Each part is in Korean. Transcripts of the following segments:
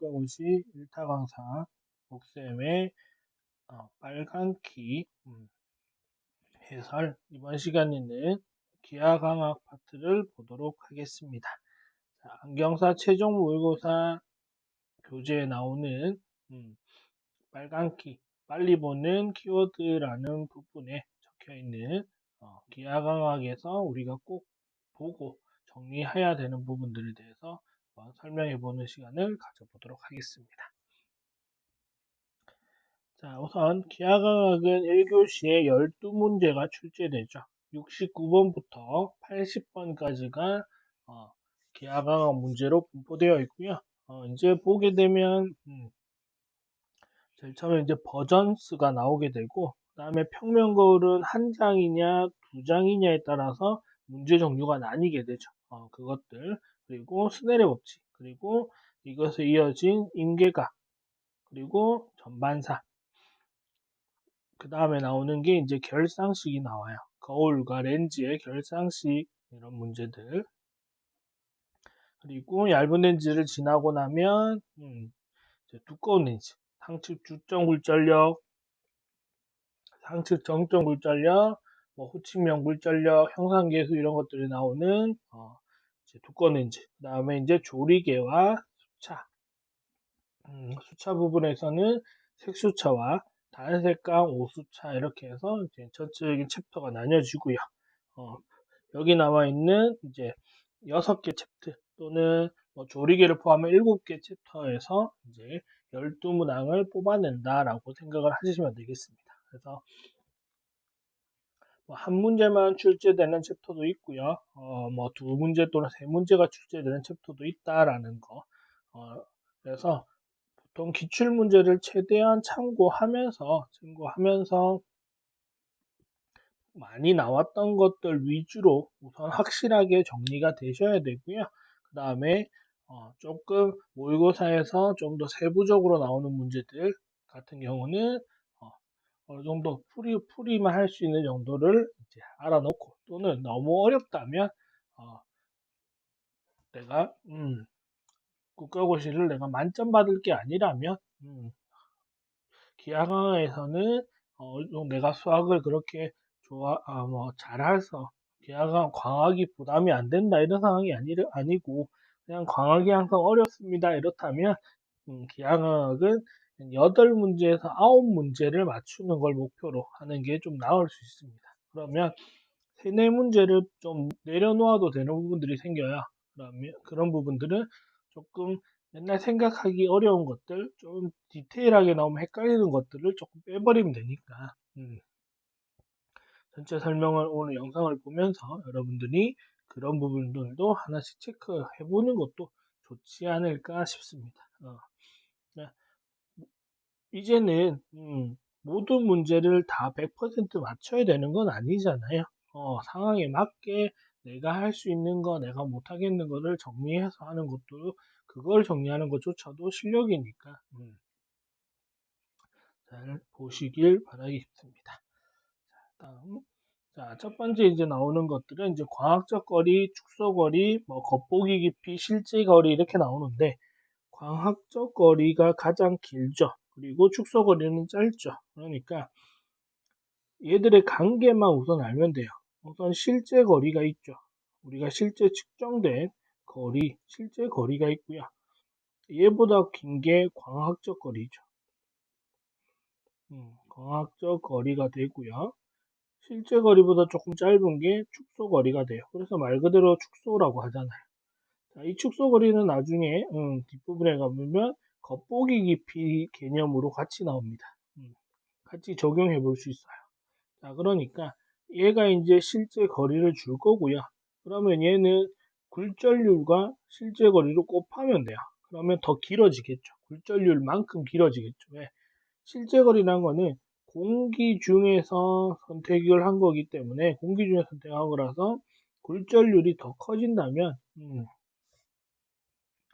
국가고시 1타 강사 복쌤의 빨간 키 해설. 이번 시간에는 기하강학 파트를 보도록 하겠습니다. 자, 안경사 최종 모의고사 교재에 나오는 빨간 키, 빨리 보는 키워드라는 부분에 적혀 있는 기하강학에서 우리가 꼭 보고 정리해야 되는 부분들에 대해서 설명해 보는 시간을 가져보도록 하겠습니다. 자, 우선 기하강학은 1교시에 12문제가 출제되죠. 69번부터 80번까지가 기하강학 문제로 분포되어 있고요. 이제 보게 되면 제일 처음에 이제 버전스가 나오게 되고, 그 다음에 평면거울은 한 장이냐 두 장이냐에 따라서 문제 종류가 나뉘게 되죠. 그것들, 그리고 스넬의 법칙, 그리고 이것에 이어진 인계각, 그리고 전반사, 그 다음에 나오는 게 이제 결상식이 나와요. 거울과 렌즈의 결상식, 이런 문제들. 그리고 얇은 렌즈를 지나고 나면 이제 두꺼운 렌즈, 상측 주점 굴절력, 상측 정점 굴절력, 후측면 굴절력, 형상계수 이런 것들이 나오는 이제 두꺼운 렌즈. 그 다음에 이제 조리개와 수차. 수차 부분에서는 색수차와 단색강, 오수차 이렇게 해서 이제 전체적인 챕터가 나뉘어지고요. 여기 나와 있는 이제 6개 챕터 또는 조리개를 포함해 7개 챕터에서 이제 12문항을 뽑아낸다라고 생각을 하시면 되겠습니다. 그래서 한 문제만 출제되는 챕터도 있고요. 두 문제 또는 세 문제가 출제되는 챕터도 있다라는 거. 그래서 보통 기출문제를 최대한 참고하면서 많이 나왔던 것들 위주로 우선 확실하게 정리가 되셔야 되고요. 그 다음에 조금 모의고사에서 좀 더 세부적으로 나오는 문제들 같은 경우는 어느 정도 풀이만 할 수 있는 정도를 이제 알아놓고, 또는 너무 어렵다면 내가 국가고시를 내가 만점 받을 게 아니라면 기하강에서는 내가 수학을 그렇게 잘해서 기하강 광학이 부담이 안 된다 이런 상황이 아니고 그냥 광학이 항상 어렵습니다 이렇다면 기하강은 8문제에서 9문제를 맞추는 걸 목표로 하는 게 좀 나을 수 있습니다. 그러면 3, 4문제를 좀 내려놓아도 되는 부분들이 생겨요. 그러면 그런 부분들은 조금 맨날 생각하기 어려운 것들, 좀 디테일하게 나오면 헷갈리는 것들을 조금 빼버리면 되니까 전체 설명을 오늘 영상을 보면서 여러분들이 그런 부분들도 하나씩 체크해 보는 것도 좋지 않을까 싶습니다. 네. 이제는 모든 문제를 다 100% 맞춰야 되는 건 아니잖아요. 상황에 맞게 내가 할 수 있는 거, 내가 못하겠는 거를 정리해서 하는 것도, 그걸 정리하는 것조차도 실력이니까 잘 보시길 바라겠습니다. 다음, 자, 첫 번째 이제 나오는 것들은 이제 광학적 거리, 축소 거리, 겉보기 깊이, 실제 거리 이렇게 나오는데, 광학적 거리가 가장 길죠. 그리고 축소 거리는 짧죠. 그러니까 얘들의 관계만 우선 알면 돼요. 우선 실제 거리가 있죠. 우리가 실제 측정된 거리, 실제 거리가 있고요. 얘보다 긴 게 광학적 거리죠. 광학적 거리가 되고요. 실제 거리보다 조금 짧은 게 축소 거리가 돼요. 그래서 말 그대로 축소라고 하잖아요. 자, 이 축소 거리는 나중에 뒷부분에 가보면 겉보기 깊이 개념으로 같이 나옵니다. 같이 적용해 볼 수 있어요. 자, 그러니까 얘가 이제 실제 거리를 줄 거고요. 그러면 얘는 굴절률과 실제 거리를 곱하면 돼요. 그러면 더 길어지겠죠. 굴절률만큼 길어지겠죠. 왜? 실제 거리란 거는 공기 중에서 선택을 한 거기 때문에, 공기 중에서 선택한 거라서 굴절률이 더 커진다면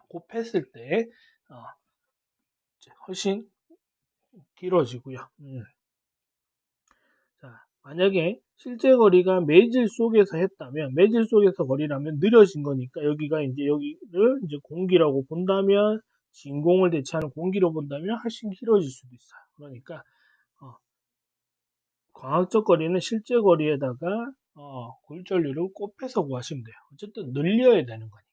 곱했을 때 훨씬 길어지고요. 자, 만약에 실제 거리가 매질 속에서 했다면, 매질 속에서 거리라면 느려진 거니까 여기가 이제 여기를 이제 공기라고 본다면 진공을 대체하는 공기로 본다면 훨씬 길어질 수도 있어요. 그러니까 광학적 거리는 실제 거리에다가 굴절률을 곱해서 구하시면 돼요. 어쨌든 늘려야 되는 거니까.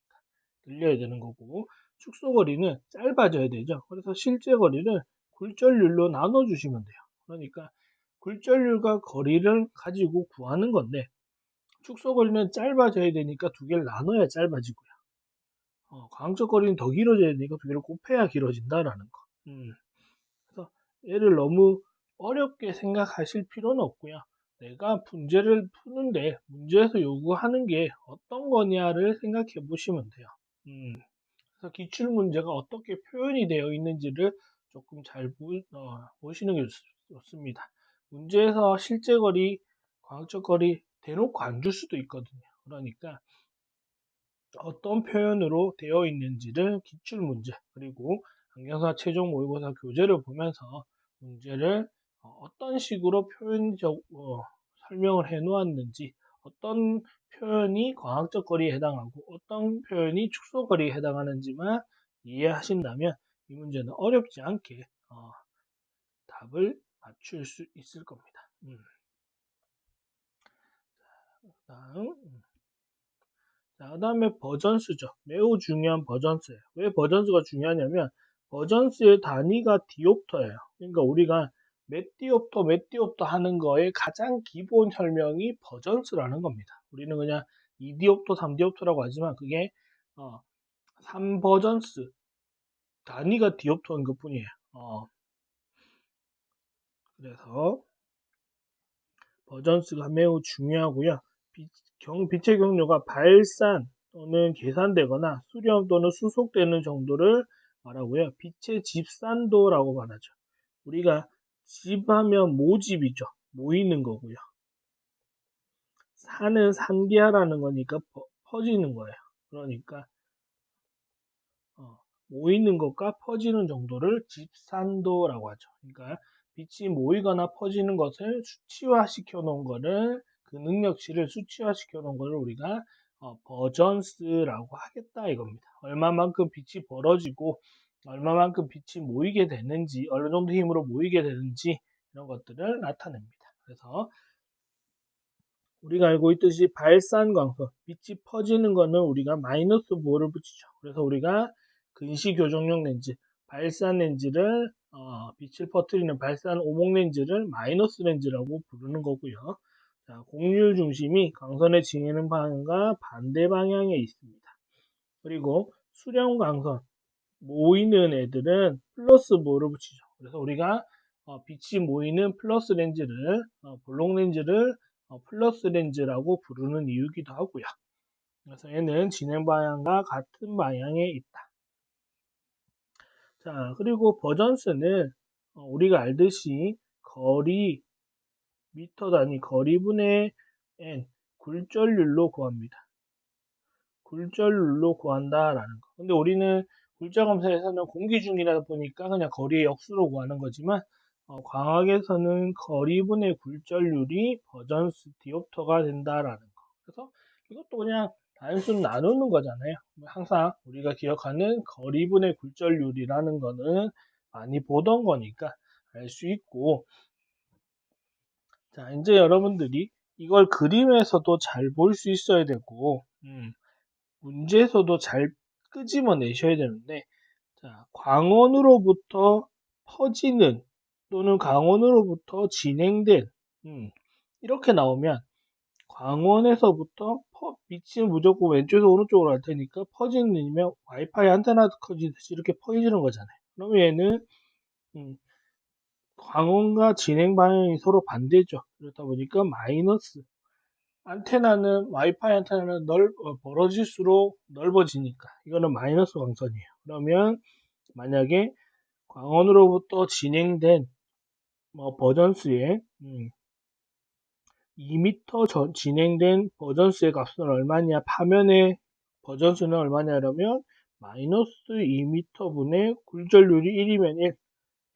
늘려야 되는 거고, 축소 거리는 짧아져야 되죠. 그래서 실제 거리를 굴절률로 나눠주시면 돼요. 그러니까 굴절률과 거리를 가지고 구하는 건데, 축소 거리는 짧아져야 되니까 두 개를 나눠야 짧아지고요. 광학적 거리는 더 길어져야 되니까 두 개를 곱해야 길어진다라는 거. 그래서 얘를 너무 어렵게 생각하실 필요는 없고요. 내가 문제를 푸는데 문제에서 요구하는 게 어떤 거냐를 생각해 보시면 돼요. 그래서 기출 문제가 어떻게 표현이 되어 있는지를 조금 잘 보시는 게 좋습니다. 문제에서 실제 거리, 광학적 거리 대놓고 안 줄 수도 있거든요. 그러니까 어떤 표현으로 되어 있는지를 기출 문제 그리고 항경사 최종 모의고사 교재를 보면서 문제를 어떤 식으로 설명을 해 놓았는지, 어떤 표현이 광학적 거리에 해당하고 어떤 표현이 축소 거리에 해당하는지만 이해하신다면 이 문제는 어렵지 않게 답을 맞출 수 있을 겁니다. 다음 자, 그다음에 버전수죠. 매우 중요한 버전수예요. 왜 버전수가 중요하냐면 버전수의 단위가 디옵터예요. 그러니까 우리가 몇 디옵터 하는 거의 가장 기본 설명이 버전수라는 겁니다. 우리는 그냥 2디옵터, 3디옵터라고 하지만 그게 3버전수 단위가 디옵터인 것뿐이에요. 그래서 버전수가 매우 중요하고요. 빛의 경로가 발산 또는 계산되거나 수렴 또는 수속되는 정도를 말하고요. 빛의 집산도라고 말하죠. 우리가 집하면 모집이죠. 모이는 거고요. 산은 산기하라는 거니까 퍼지는 거예요. 그러니까 모이는 것과 퍼지는 정도를 집산도라고 하죠. 그러니까 빛이 모이거나 퍼지는 것을 수치화시켜 놓은 거를 그 능력치를 수치화시켜 놓은 거를 우리가 버전스라고 하겠다 이겁니다. 얼마만큼 빛이 벌어지고 얼마만큼 빛이 모이게 되는지 어느 정도 힘으로 모이게 되는지 이런 것들을 나타냅니다. 그래서 우리가 알고 있듯이 발산 광선, 빛이 퍼지는 거는 우리가 마이너스 보호를 붙이죠. 그래서 우리가 근시 교정용 렌즈, 발산 렌즈를 빛을 퍼뜨리는 발산 오목 렌즈를 마이너스 렌즈라고 부르는 거고요. 자, 곡률 중심이 광선의 진행하는 방향과 반대 방향에 있습니다. 그리고 수렴 광선, 모이는 애들은 플러스 보호를 붙이죠. 그래서 우리가 빛이 모이는 플러스 렌즈를 볼록 렌즈를 플러스 렌즈라고 부르는 이유기도 하고요. 그래서 얘는 진행 방향과 같은 방향에 있다. 자, 그리고 버전스는 우리가 알듯이 거리, 미터 단위 거리분의 n 굴절률로 구합니다. 굴절률로 구한다라는 거. 근데 우리는 굴절 검사에서는 공기 중이다 보니까 그냥 거리의 역수로 구하는 거지만 광학에서는 거리분의 굴절률이 버전스 디옵터가 된다라는 거. 그래서 이것도 그냥 단순 나누는 거잖아요. 항상 우리가 기억하는 거리분의 굴절률이라는 거는 많이 보던 거니까 알 수 있고, 자, 이제 여러분들이 이걸 그림에서도 잘 볼 수 있어야 되고, 문제에서도 잘 끄집어내셔야 되는데, 자, 광원으로부터 퍼지는 또는 광원으로부터 진행된 이렇게 나오면 광원에서부터 빛이 무조건 왼쪽에서 오른쪽으로 갈 테니까 퍼지는 일이면 와이파이 안테나 커지듯이 이렇게 퍼지는 거잖아요. 그러면 얘는 광원과 진행 방향이 서로 반대죠. 그렇다 보니까 마이너스. 안테나는 와이파이 안테나는 벌어질수록 넓어지니까 이거는 마이너스 광선이에요. 그러면 만약에 광원으로부터 진행된 버전수의 2m 진행된 버전수의 값은 얼마냐? 파면의 버전수는 얼마냐? 그러면 마이너스 2m 분의 굴절률이 1이면 1.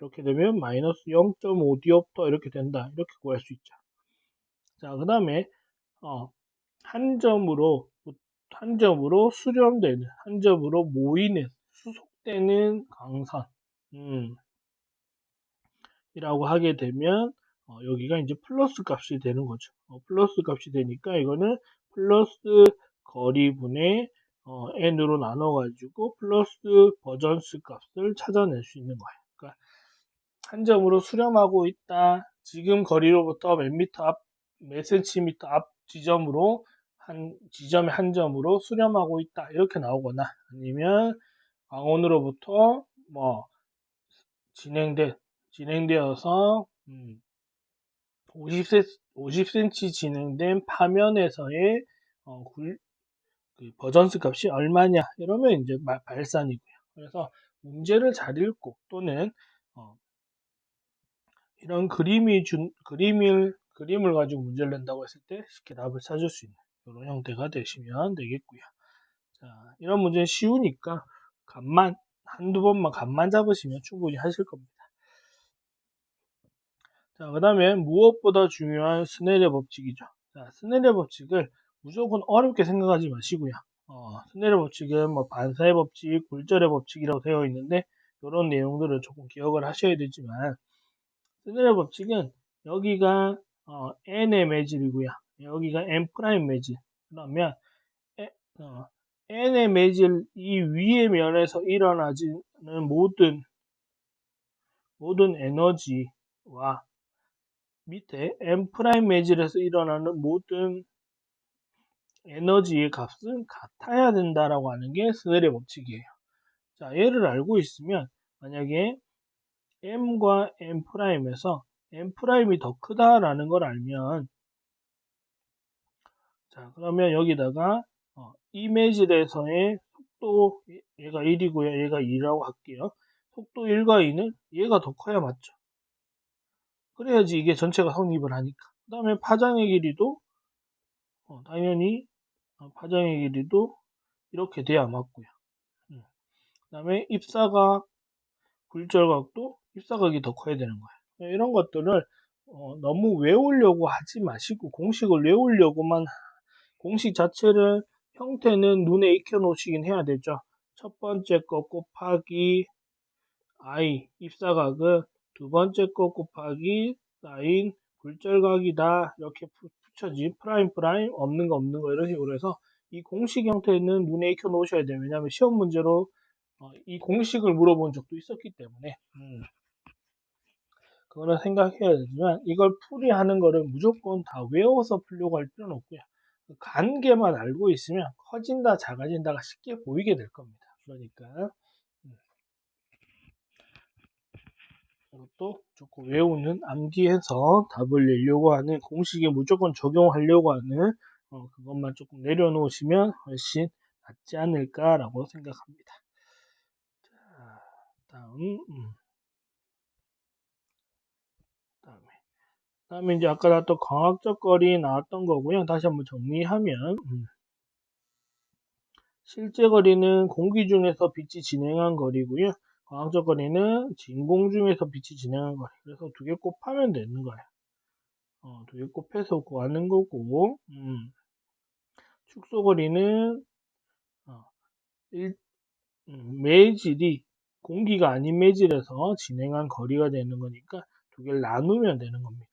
이렇게 되면 마이너스 0.5디옵터 이렇게 된다. 이렇게 구할 수 있죠. 자, 그 다음에 한 점으로 수렴되는, 한 점으로 모이는, 때는 강선 이라고 하게 되면 여기가 이제 플러스 값이 되는 거죠. 플러스 값이 되니까 이거는 플러스 거리분의 n으로 나눠가지고 플러스 버전스 값을 찾아낼 수 있는 거예요. 그러니까 한 점으로 수렴하고 있다. 지금 거리로부터 몇 센티미터 앞 지점으로 한 지점의 한 점으로 수렴하고 있다. 이렇게 나오거나 아니면 광원으로부터 뭐 진행되어서 50cm 진행된 파면에서의 그 버전스 값이 얼마냐 이러면 이제 발산이고요. 그래서 문제를 잘 읽고 또는 이런 그림을 가지고 문제를 낸다고 했을 때 쉽게 답을 찾을 수 있는 이런 형태가 되시면 되겠고요. 자, 이런 문제는 쉬우니까 한두 번만 감만 잡으시면 충분히 하실 겁니다. 자, 그 다음에 무엇보다 중요한 스넬의 법칙이죠. 자, 스넬의 법칙을 무조건 어렵게 생각하지 마시고요. 스넬의 법칙은 뭐 반사의 법칙, 굴절의 법칙이라고 되어 있는데 이런 내용들을 조금 기억을 하셔야 되지만 스넬의 법칙은 여기가 n의 매질이고요. 여기가 n 프라임 매질. 그러면 n의 매질 이 위의 면에서 일어나지는 모든 에너지와 밑에 n 프라임 매질에서 일어나는 모든 에너지의 값은 같아야 된다라고 하는 게 스넬의 법칙이에요. 자, 얘를 알고 있으면 만약에 m과 n 프라임에서 n 프라임이 더 크다라는 걸 알면 자, 그러면 여기다가 이 매질에서의 속도 얘가 1이고요. 얘가 2라고 할게요. 속도 1과 2는 얘가 더 커야 맞죠. 그래야지 이게 전체가 성립을 하니까. 그 다음에 파장의 길이도 당연히 파장의 길이도 이렇게 돼야 맞고요. 그 다음에 입사각, 굴절각도 입사각이 더 커야 되는 거예요. 이런 것들을 너무 외우려고 하지 마시고 공식을 외우려고만 공식 자체를 형태는 눈에 익혀 놓으시긴 해야 되죠. 첫 번째 거 곱하기 i 입사각은 두 번째 거 곱하기 사인 굴절각이다 이렇게 붙여지 프라임 없는 거 이런 식으로 해서 이 공식 형태는 눈에 익혀 놓으셔야 돼요. 왜냐하면 시험 문제로 이 공식을 물어본 적도 있었기 때문에 그거는 생각해야 되지만 이걸 풀이하는 거를 무조건 다 외워서 풀려고 할 필요는 없고요. 그 관계만 알고 있으면 커진다 작아진다가 쉽게 보이게 될 겁니다. 그러니까 이것도 조금 외우는 암기해서 답을 내려고 하는 공식에 무조건 적용하려고 하는 그것만 조금 내려놓으시면 훨씬 낫지 않을까라고 생각합니다. 자, 다음에 이제 아까 나왔던 광학적 거리 나왔던 거고요. 다시 한번 정리하면 실제 거리는 공기 중에서 빛이 진행한 거리고요. 광학적 거리는 진공 중에서 빛이 진행한 거리. 그래서 두 개 곱하면 되는 거예요. 두 개 곱해서 구하는 거고, 축소 거리는 매질이 공기가 아닌 매질에서 진행한 거리가 되는 거니까 두 개를 나누면 되는 겁니다.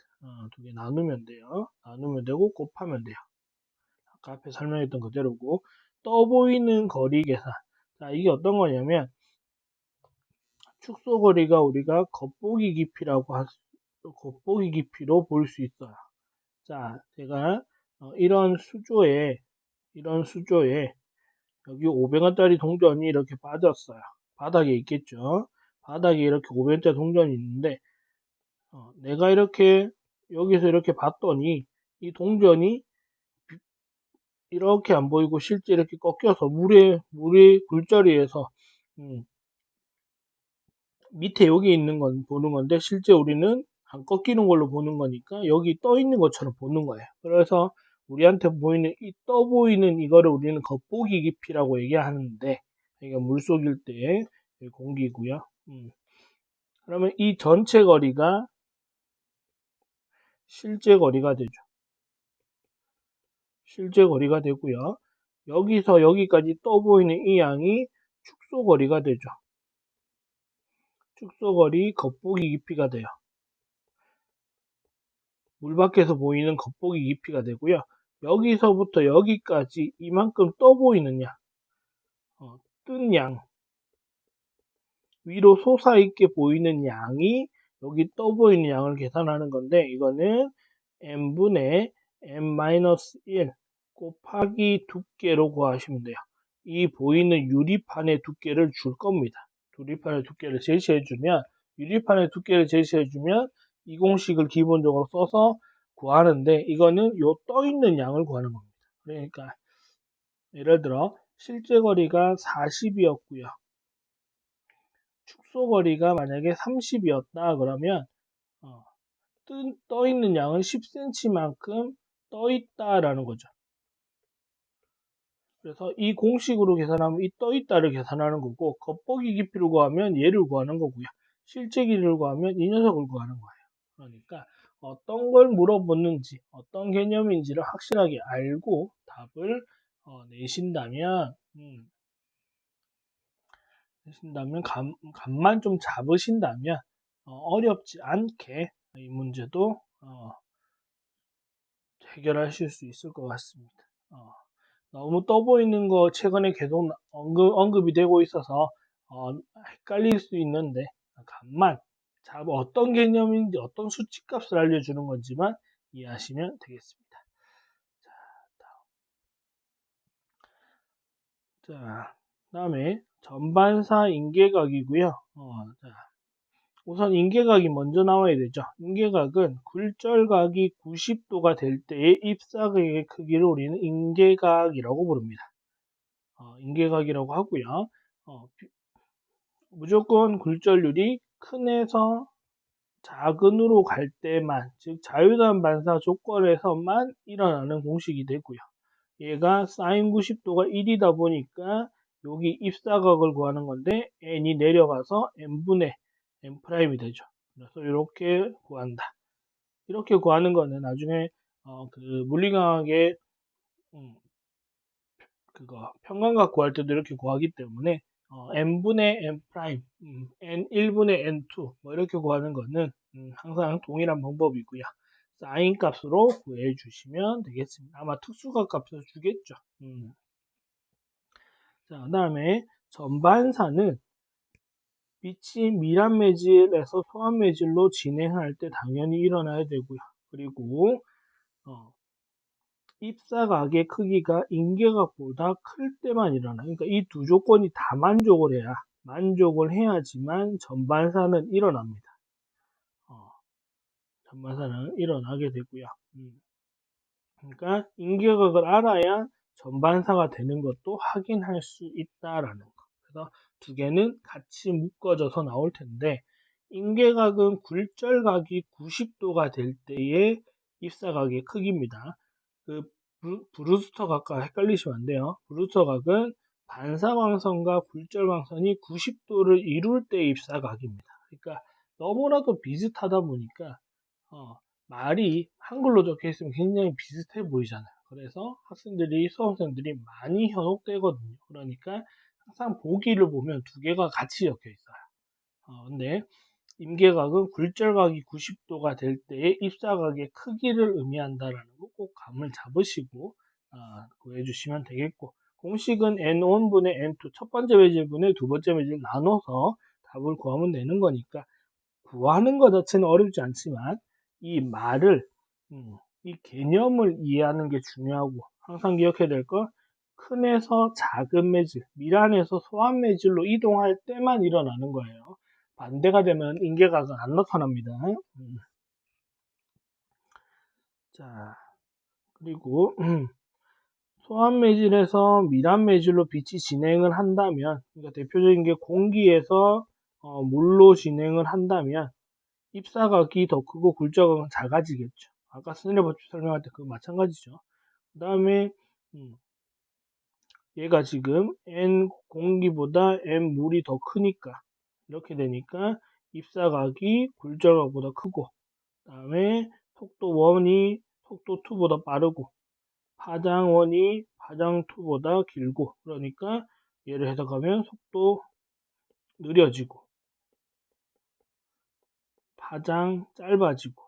두 개 나누면 돼요. 나누면 되고 곱하면 돼요. 아까 앞에 설명했던 그대로고 떠 보이는 거리 계산. 자, 이게 어떤 거냐면 축소 거리가 우리가 겉보기 깊이로 볼 수 있어요. 자, 제가 이런 수조에 여기 500원짜리 동전이 이렇게 빠졌어요. 바닥에 있겠죠. 바닥에 이렇게 500원짜리 동전이 있는데 내가 이렇게 여기서 이렇게 봤더니 이 동전이 이렇게 안 보이고 실제 이렇게 꺾여서 물의 굴절이에서 밑에 여기 있는 건 보는 건데 실제 우리는 안 꺾이는 걸로 보는 거니까 여기 떠 있는 것처럼 보는 거예요. 그래서 우리한테 보이는 이 떠 보이는 이거를 우리는 겉보기 깊이라고 얘기하는데 이게 물속일 때 공기고요. 그러면 이 전체 거리가 실제 거리가 되죠. 실제 거리가 되고요. 여기서 여기까지 떠 보이는 이 양이 축소 거리가 되죠. 축소거리 겉보기 깊이가 돼요. 물 밖에서 보이는 겉보기 깊이가 되고요. 여기서부터 여기까지 이만큼 떠 보이는 양, 뜬 양, 위로 솟아있게 보이는 양이 여기 떠 보이는 양을 계산하는 건데, 이거는 n분의 n-1 곱하기 두께로 구하시면 돼요. 이 보이는 유리판의 두께를 줄 겁니다. 유리판의 두께를 제시해주면, 유리판의 두께를 제시해주면 이 공식을 기본적으로 써서 구하는데, 이거는 요 떠 있는 양을 구하는 겁니다. 그러니까 예를 들어 실제 거리가 40이었고요. 축소 거리가 만약에 30이었다 그러면 떠 있는 양은 10cm만큼 떠 있다라는 거죠. 그래서 이 공식으로 계산하면 이 떠 있다를 계산하는 거고, 겉보기 깊이를 구하면 얘를 구하는 거고요. 실제 길이를 구하면 이 녀석을 구하는 거예요. 그러니까 어떤 걸 물어보는지, 어떤 개념인지를 확실하게 알고 답을 내신다면, 감만 좀 잡으신다면 어렵지 않게 이 문제도 해결하실 수 있을 것 같습니다. 너무 떠 보이는 거 최근에 계속 언급이 되고 있어서 헷갈릴 수 있는데, 감만 잡아 어떤 개념인지 어떤 수치값을 알려주는 건지만 이해하시면 되겠습니다. 자, 다음에 전반사 인계각이고요. 우선 인계각이 먼저 나와야 되죠. 인계각은 굴절각이 90도가 될 때의 입사각의 크기를 우리는 인계각이라고 부릅니다. 인계각이라고 하고요. 무조건 굴절률이 큰에서 작은으로 갈 때만, 즉 자유단 반사 조건에서만 일어나는 공식이 되고요. 얘가 사인 90도가 1이다 보니까 여기 입사각을 구하는 건데 n이 내려가서 n분의 n''이 되죠. 그래서 이렇게 구한다. 이렇게 구하는 거는 나중에 그 물리강학의 그거 평간각 구할 때도 이렇게 구하기 때문에 n분의 n', n1분의 n2 뭐 이렇게 구하는 거는 항상 동일한 방법이고요. 사인 값으로 구해 주시면 되겠습니다. 아마 특수각 값을 주겠죠. 자, 그 다음에 전반사는 빛이 밀한 매질에서 소한 매질로 진행할 때 당연히 일어나야 되고요. 그리고 입사각의 크기가 인계각보다 클 때만 일어나. 그러니까 이 두 조건이 다 만족을 해야지만 전반사는 일어납니다. 전반사는 일어나게 되고요. 그러니까 인계각을 알아야 전반사가 되는 것도 확인할 수 있다라는 거. 그래서 두 개는 같이 묶어져서 나올 텐데, 인계각은 굴절각이 90도가 될 때의 입사각의 크기입니다. 그 브루스터 각과 헷갈리시면 안 돼요. 브루스터 각은 반사광선과 굴절광선이 90도를 이룰 때의 입사각입니다. 그러니까 너무나도 비슷하다 보니까 말이 한글로 적혀 있으면 굉장히 비슷해 보이잖아요. 그래서 수험생들이 많이 현혹되거든요. 그러니까 항상 보기를 보면 두 개가 같이 적혀 있어요. 근데 임계각은 굴절각이 90도가 될 때의 입사각의 크기를 의미한다라는 거 꼭 감을 잡으시고 구해주시면 되겠고, 공식은 n1분의 n2 첫 번째 매질분의 두 번째 매질 나눠서 답을 구하면 되는 거니까 구하는 것 자체는 어렵지 않지만 이 말을 이 개념을 이해하는 게 중요하고, 항상 기억해야 될 건 큰에서 작은 매질, 밀안에서 소한 매질로 이동할 때만 일어나는 거예요. 반대가 되면 인계각은 안 나타납니다. 자, 그리고 소한 매질에서 밀안 매질로 빛이 진행을 한다면, 그러니까 대표적인 게 공기에서 물로 진행을 한다면 입사각이 더 크고 굴절각은 작아지겠죠. 아까 스넬 법칙 설명할 때 그거 마찬가지죠. 그 다음에 얘가 지금 N 공기보다 N 물이 더 크니까 이렇게 되니까 입사각이 굴절각보다 크고, 그 다음에 속도 1이 속도 2보다 빠르고, 파장 1이 파장 2보다 길고, 그러니까 얘를 해석하면 속도 느려지고, 가장 짧아지고,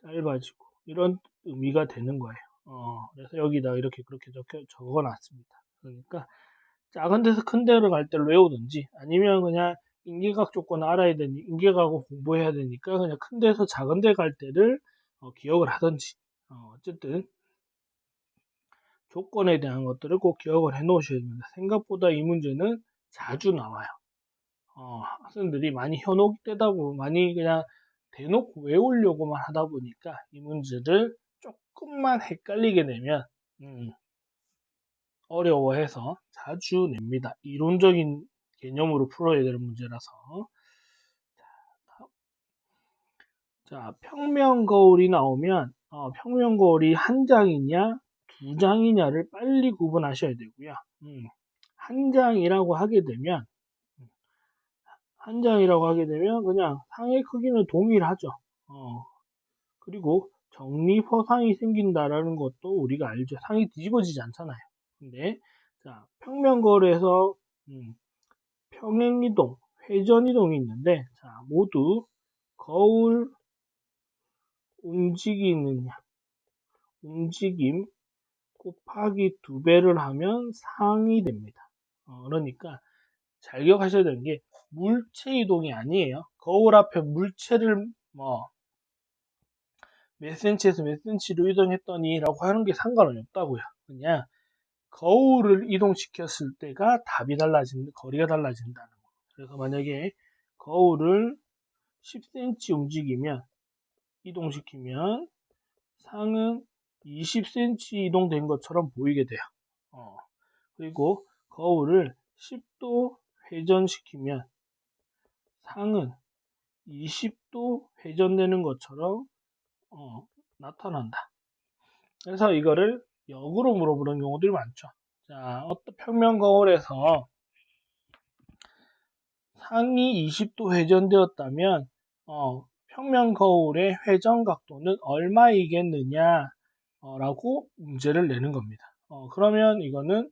짧아지고, 이런 의미가 되는 거예요. 그래서 여기다 이렇게 그렇게 적어 놨습니다. 그러니까 작은 데서 큰 데로 갈 때를 외우든지 아니면 그냥 인계각 조건 알아야 되니 인계각을 공부해야 되니까 그냥 큰 데서 작은 데 갈 때를 기억을 하든지 어쨌든 조건에 대한 것들을 꼭 기억을 해 놓으셔야 됩니다. 생각보다 이 문제는 자주 나와요. 학생들이 많이 현혹이 되다 보면 많이 그냥 대놓고 외우려고만 하다 보니까 이 문제를 조금만 헷갈리게 되면 어려워해서 자주 냅니다. 이론적인 개념으로 풀어야 되는 문제라서. 자, 평면 거울이 나오면 평면 거울이 한 장이냐 두 장이냐를 빨리 구분하셔야 되고요. 한 장이라고 하게 되면 그냥 상의 크기는 동일하죠. 그리고 정리허상이 생긴다라는 것도 우리가 알죠. 상이 뒤집어지지 않잖아요. 근데 자, 평면 거울에서 평행이동, 회전이동이 있는데 자, 모두 거울 움직임 곱하기 2배를 하면 상이 됩니다. 그러니까 잘 기억하셔야 되는 게 물체 이동이 아니에요. 거울 앞에 물체를 몇 센치에서 몇 센치로 이동했더니 라고 하는 게 상관은 없다고요. 그냥 거울을 이동시켰을 때가 거리가 달라진다는 거. 그래서 만약에 거울을 10cm 이동시키면 상은 20cm 이동된 것처럼 보이게 돼요. 그리고 거울을 10도 회전시키면 상은 20도 회전되는 것처럼 나타난다. 그래서 이거를 역으로 물어보는 경우들이 많죠. 자, 어떤 평면 거울에서 상이 20도 회전되었다면 평면 거울의 회전 각도는 얼마이겠느냐 라고 문제를 내는 겁니다. 그러면 이거는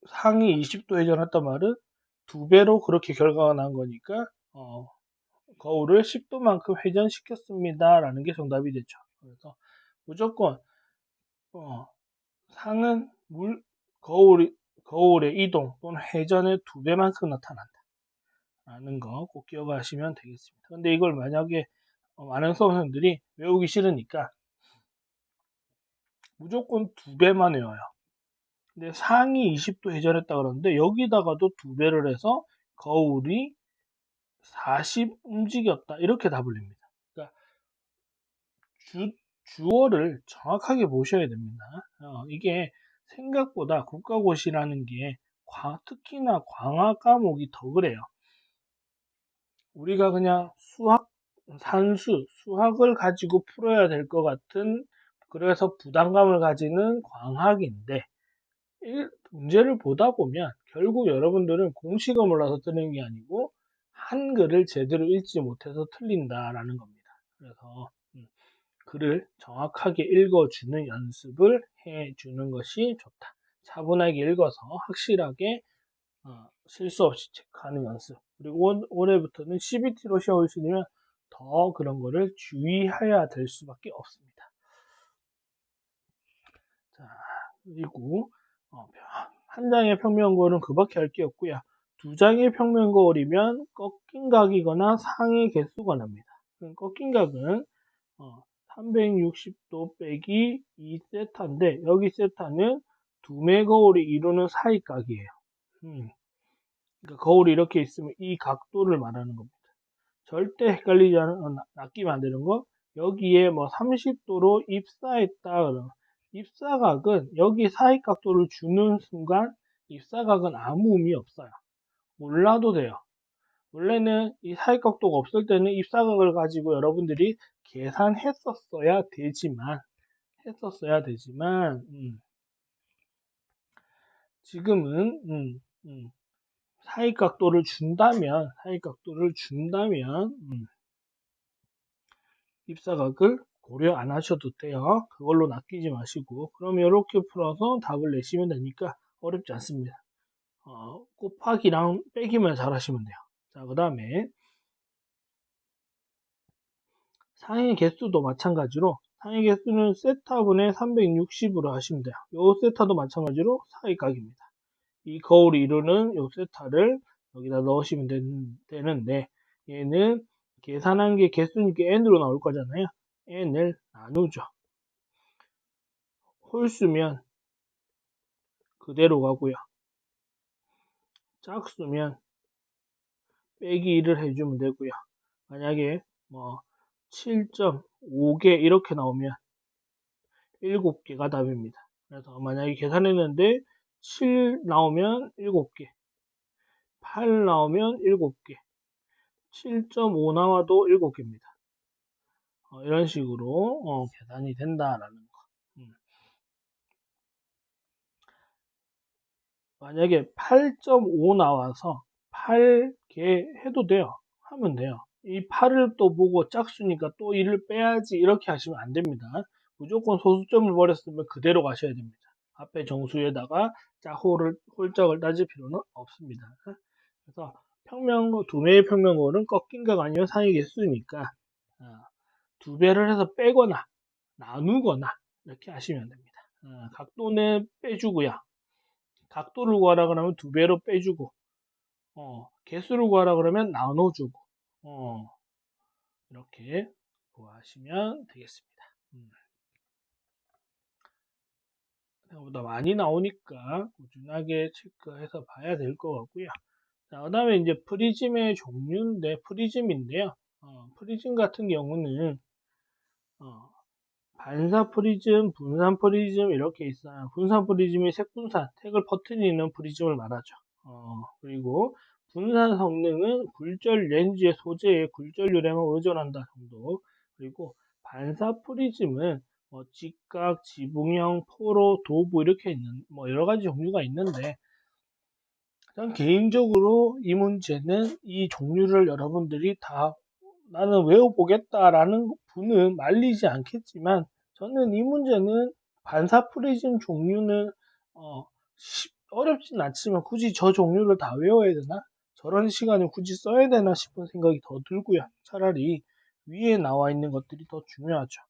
상이 20도 회전했단 말은 2배로 그렇게 결과가 난 거니까 거울을 10도만큼 회전시켰습니다 라는 게 정답이 되죠. 그래서 무조건 상은 거울의 이동 또는 회전의 2배만큼 나타난다 라는 거 꼭 기억하시면 되겠습니다. 근데 이걸 만약에 많은 수험생들이 외우기 싫으니까 무조건 2배만 외워요. 근데 상이 20도 회전했다 그러는데 여기다가도 2배를 해서 거울이 40 움직였다 이렇게 답을 냅니다. 그러니까 주어를 정확하게 보셔야 됩니다. 이게 생각보다 국가고시라는 게 특히나 광학 과목이 더 그래요. 우리가 그냥 수학을 가지고 풀어야 될 것 같은 그래서 부담감을 가지는 광학인데 문제를 보다 보면 결국 여러분들은 공식을 몰라서 틀리는 게 아니고 한글을 제대로 읽지 못해서 틀린다라는 겁니다. 그래서 글을 정확하게 읽어주는 연습을 해주는 것이 좋다. 차분하게 읽어서 확실하게 실수 없이 체크하는 연습. 그리고 올해부터는 CBT로 시험을 더 그런 거를 주의해야 될 수밖에 없습니다. 자, 그리고 한 장의 평면 거울은 그밖에 할 게 없고요. 두 장의 평면 거울이면 꺾인 각이거나 상의 개수가 납니다. 꺾인 각은 360도 빼기 2세타인데 여기 세타는 두매 거울이 이루는 사이각이에요. 그러니까 거울이 이렇게 있으면 이 각도를 말하는 겁니다. 절대 헷갈리지 않은 낚이면 안 되는 거 여기에 30도로 입사했다. 입사각은 여기 사이각도를 주는 순간 입사각은 아무 의미 없어요. 몰라도 돼요. 원래는 이 사이각도가 없을 때는 입사각을 가지고 여러분들이 계산했었어야 되지만 지금은 사이각도를 준다면 입사각을 고려 안 하셔도 돼요. 그걸로 낚이지 마시고 그럼 이렇게 풀어서 답을 내시면 되니까 어렵지 않습니다. 곱하기랑 빼기만 잘 하시면 돼요. 자, 그 다음에 상의 개수도 마찬가지로 상의 개수는 세타분의 360으로 하시면 돼요. 요 세타도 마찬가지로 사이각입니다. 이 거울이 이루는 요 세타를 여기다 넣으시면 되는데 얘는 계산한 게 개수니까 n으로 나올 거잖아요. n을 나누죠. 홀수면 그대로 가고요. 짝수면 빼기 1을 해주면 되고요. 만약에 뭐 7.5개 이렇게 나오면 7개가 답입니다. 그래서 만약에 계산했는데 7 나오면 7개, 8 나오면 7개, 7.5 나와도 7개입니다. 이런 식으로 계산이 된다라는 거. 만약에 8.5 나와서 8개 해도 돼요. 하면 돼요. 이 8을 또 보고 짝수니까 또 1을 빼야지 이렇게 하시면 안 됩니다. 무조건 소수점을 버렸으면 그대로 가셔야 됩니다. 앞에 정수에다가 홀짝을 따질 필요는 없습니다. 그래서 두 매의 평면거울은 꺾인 각 아니면 상의 개수니까 두 배를 해서 빼거나 나누거나 이렇게 하시면 됩니다. 각도는 빼주고요. 각도를 구하라 그러면 두 배로 빼주고 개수를 구하라 그러면 나눠주고 이렇게 구하시면 되겠습니다. 생각보다 많이 나오니까 꾸준하게 체크해서 봐야 될 것 같고요. 자, 그 다음에 이제 프리즘의 종류인데 프리즘인데요. 프리즘 같은 경우는 반사 프리즘, 분산 프리즘 이렇게 있어요. 분산 프리즘이 색분산, 색을 퍼뜨리는 프리즘을 말하죠. 그리고 분산 성능은 굴절 렌즈의 소재의 굴절률에만 의존한다 정도. 그리고 반사 프리즘은 직각, 지붕형, 포로, 도부 이렇게 있는 여러 가지 종류가 있는데 전 개인적으로 이 문제는 이 종류를 여러분들이 다 나는 외워보겠다라는 분은 말리지 않겠지만 저는 이 문제는 반사 프리즘 종류는 어렵진 않지만 굳이 저 종류를 다 외워야 되나? 저런 시간을 굳이 써야 되나 싶은 생각이 더 들고요. 차라리 위에 나와 있는 것들이 더 중요하죠.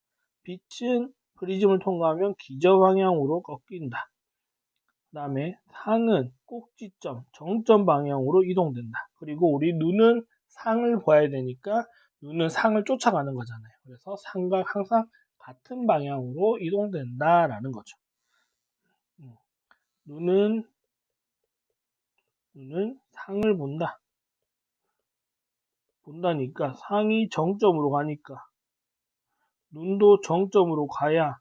빛은 프리즘을 통과하면 기저 방향으로 꺾인다. 그 다음에 상은 꼭지점, 정점 방향으로 이동된다. 그리고 우리 눈은 상을 봐야 되니까 눈은 상을 쫓아가는 거잖아요. 그래서 상과 항상 같은 방향으로 이동된다라는 거죠. 눈은 상을 본다. 본다니까 상이 정점으로 가니까 눈도 정점으로 가야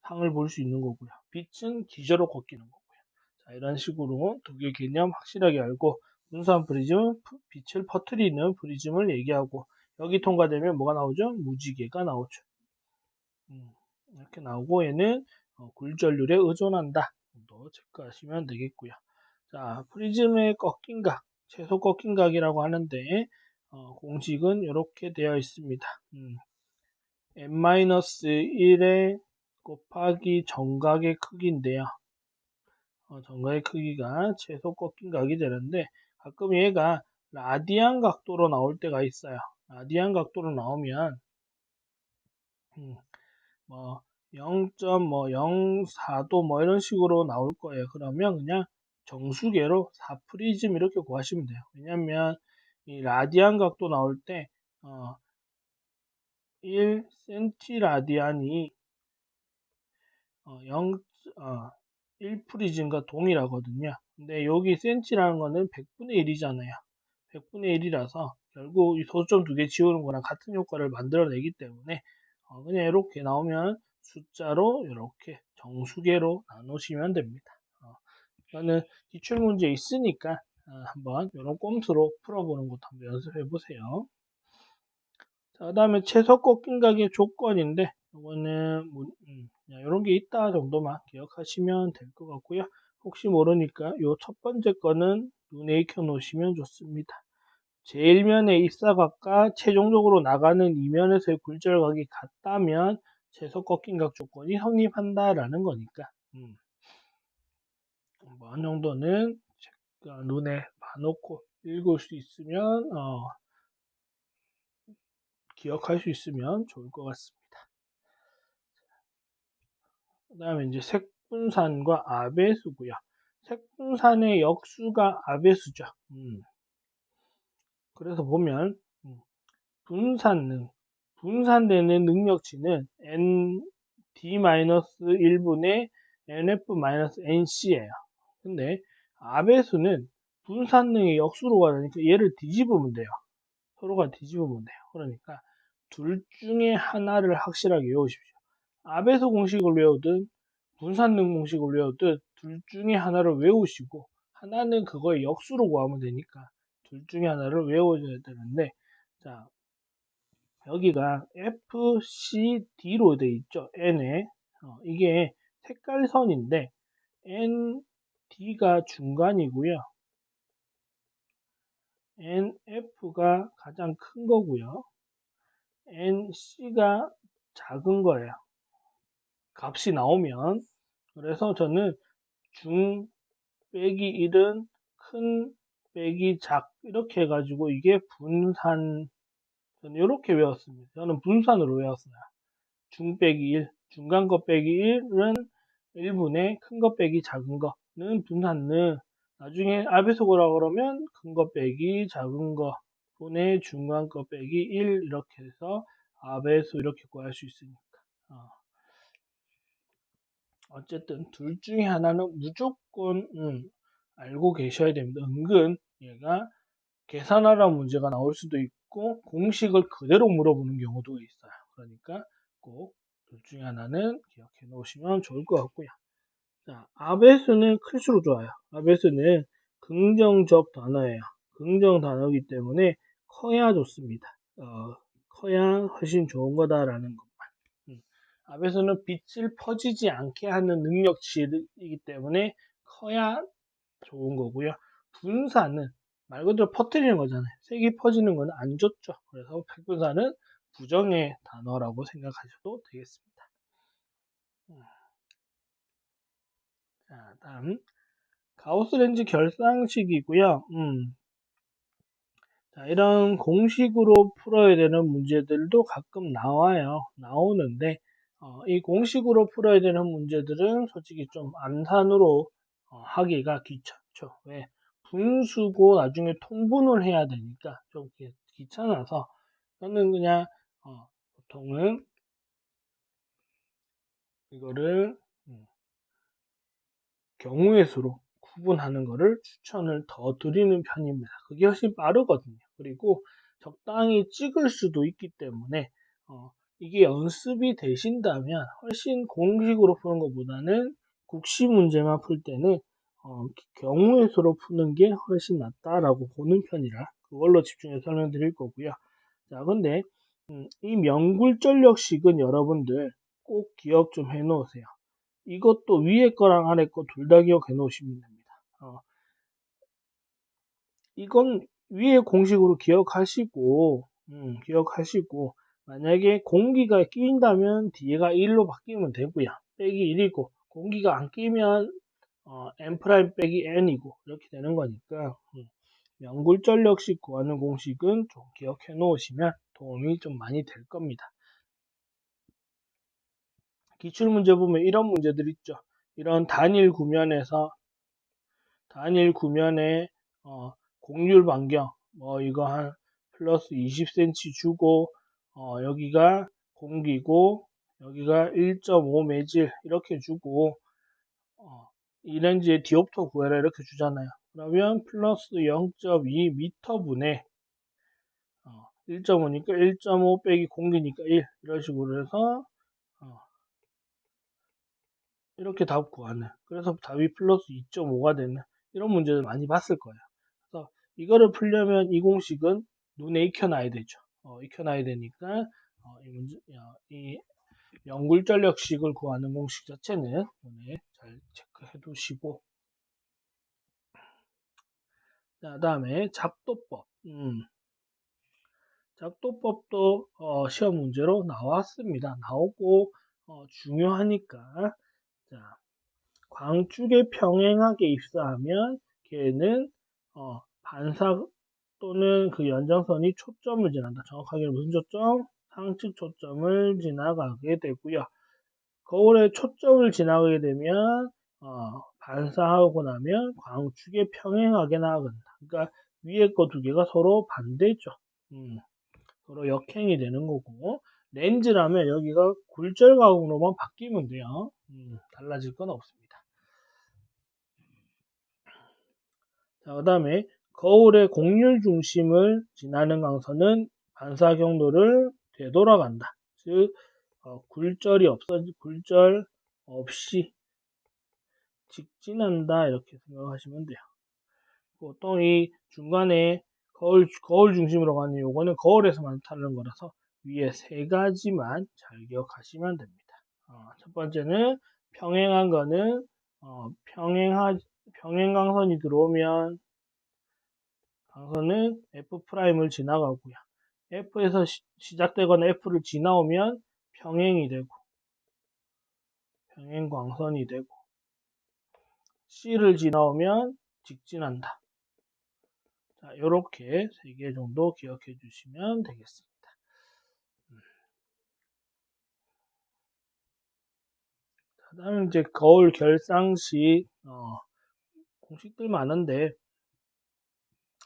상을 볼 수 있는 거고요. 빛은 기저로 꺾이는 거고요. 자, 이런 식으로 두 개 개념 확실하게 알고 분산 프리즘, 빛을 퍼뜨리는 프리즘을 얘기하고 여기 통과되면 뭐가 나오죠? 무지개가 나오죠. 이렇게 나오고 얘는 굴절률에 의존한다. 또 체크하시면 되겠고요. 자, 프리즘의 꺾인 각, 최소 꺾인 각이라고 하는데 공식은 이렇게 되어 있습니다. n-1에 곱하기 정각의 크기인데요. 정각의 크기가 최소 꺾인 각이 되는데 가끔 얘가 라디안 각도로 나올 때가 있어요. 라디안 각도로 나오면 뭐 0.04도 이런 식으로 나올 거예요. 그러면 그냥 정수계로 4프리즘 이렇게 구하시면 돼요. 왜냐면 이 라디안 각도 나올 때 1cm 라디안이 1프리즘과 동일하거든요. 근데 여기 cm라는 거는 100분의 1이잖아요. 100분의 1이라서 결국 이 소수점 두 개 지우는 거랑 같은 효과를 만들어내기 때문에 그냥 이렇게 나오면 숫자로 이렇게 정수계로 나누시면 됩니다. 이거는 기출문제 있으니까 한번 이런 꼼수로 풀어보는 것도 한번 연습해 보세요. 자, 그 다음에 최소 꺾인 각의 조건인데 이거는 이런 게 있다 정도만 기억하시면 될 것 같고요. 혹시 모르니까 이 첫 번째 거는 눈에 익혀 놓으시면 좋습니다. 제1면의 입사각과 최종적으로 나가는 이면에서의 굴절각이 같다면 최소 꺾인 각 조건이 성립한다라는 거니까 어느 정도는 눈에 봐놓고 읽을 수 있으면 기억할 수 있으면 좋을 것 같습니다. 그 다음에 이제 색분산과 아배수고요. 색분산의 역수가 아배수죠. 그래서 보면 분산능, 분산되는 능력치는 nd-1분의 nf-nc예요. 근데 아배수는 분산능의 역수로 가니까 얘를 뒤집으면 돼요. 서로가 뒤집으면 돼요. 그러니까 둘 중에 하나를 확실하게 외우십시오. 아배수 공식을 외우든 분산능 공식을 외우든 둘 중에 하나를 외우시고 하나는 그거의 역수로 구하면 되니까 둘 중에 하나를 외워줘야 되는데, 자, 여기가 FCD로 돼 있죠. N에. 이게 색깔선인데 ND가 중간이고요. NF가 가장 큰 거고요. NC가 작은 거예요. 값이 나오면. 그래서 저는 중 빼기 1은 큰 빼기 작 이렇게 해가지고 이게 분산, 저는 이렇게 외웠습니다. 저는 분산으로 외웠어요. 중 빼기 1, 중간 거 빼기 1은 1분의 큰 거 빼기 작은 거는 분산는, 나중에 아배수고라 그러면 큰 거 빼기 작은 거 분의 중간 거 빼기 1 이렇게 해서 아배수 이렇게 구할 수 있으니까. 어쨌든 둘 중에 하나는 무조건 알고 계셔야 됩니다. 은근 얘가 계산하라 문제가 나올 수도 있고 공식을 그대로 물어보는 경우도 있어요. 그러니까 꼭 둘 중에 하나는 기억해 놓으시면 좋을 것 같고요. 자, 아배수는 클수록 좋아요. 아배수는 긍정적 단어예요. 긍정 단어이기 때문에 커야 좋습니다. 커야 훨씬 좋은 거다라는 것만. 아배수는 빛을 퍼지지 않게 하는 능력치이기 때문에 커야 좋은 거고요. 분산은 말 그대로 퍼뜨리는 거잖아요. 색이 퍼지는 건 안 좋죠. 그래서 핵분산은 부정의 단어라고 생각하셔도 되겠습니다. 자, 다음 가우스 렌즈 결상식이고요. 자, 이런 공식으로 풀어야 되는 문제들도 가끔 나오는데 이 공식으로 풀어야 되는 문제들은 솔직히 좀 암산으로 하기가 귀찮죠. 왜? 분수고 나중에 통분을 해야 되니까 좀 귀찮아서 저는 그냥 보통은 이거를 경우의 수로 구분하는 거를 추천을 더 드리는 편입니다. 그게 훨씬 빠르거든요. 그리고 적당히 찍을 수도 있기 때문에 이게 연습이 되신다면 훨씬 공식으로 푸는 것보다는 국시 문제만 풀 때는 경우의 수로 푸는 게 훨씬 낫다라고 보는 편이라 그걸로 집중해서 설명드릴 거고요. 자, 근데 이 명굴전력식은 여러분들 꼭 기억 좀 해 놓으세요. 이것도 위에 거랑 아래 거 둘 다 기억해 놓으시면 됩니다. 이건 위에 공식으로 기억하시고, 만약에 공기가 끼인다면 뒤에가 1로 바뀌면 되고요. 빼기 1이고, 공기가 안 끼면 n' 빼기 n이고, 이렇게 되는 거니까, 명굴전력식 구하는 공식은 좀 기억해 놓으시면 도움이 좀 많이 될 겁니다. 기출문제 보면 이런 문제들 있죠. 이런 단일 구면에 공률 반경 이거 한 플러스 20cm 주고 여기가 공기고 여기가 1.5 매질 이렇게 주고 이 렌즈의 디옵터 구해라 이렇게 주잖아요. 그러면 플러스 0.2 미터분의 1.5니까 1.5 빼기 공기니까 1 이런 식으로 해서 이렇게 답 구하는, 그래서 답이 플러스 2.5가 되는 이런 문제를 많이 봤을 거예요. 그래서 이거를 풀려면 이 공식은 눈에 익혀놔야 되죠. 익혀놔야 되니까 이 연굴전력식을 구하는 공식 자체는 눈에 잘 체크해 두시고, 자, 다음에 작도법. 작도법도 시험 문제로 나왔습니다. 나오고 중요하니까. 자, 광축에 평행하게 입사하면 걔는 반사 또는 그 연장선이 초점을 지난다. 정확하게 무슨 초점? 상측 초점을 지나가게 되고요. 거울의 초점을 지나가게 되면 반사하고 나면 광축에 평행하게 나간다. 그러니까 위에 거 두 개가 서로 반대죠. 서로 역행이 되는 거고, 렌즈라면 여기가 굴절각으로만 바뀌면 돼요. 달라질 건 없습니다. 자, 그 다음에 거울의 곡률 중심을 지나는 광선은 반사 경로를 되돌아간다. 즉 굴절 없이 직진한다 이렇게 생각하시면 돼요. 보통 이 중간에 거울 중심으로 가는 요거는 거울에서만 나타나는 거라서 위에 세 가지만 잘 기억하시면 됩니다. 첫 번째는 평행한 거는 평행광선이 들어오면 광선은 F'을 지나가고요. F에서 시작되거나 F를 지나오면 평행이 되고 평행광선이 되고 C를 지나오면 직진한다. 자, 요렇게 3개 정도 기억해 주시면 되겠습니다. 다음에 이제 거울 결상식 공식들 많은데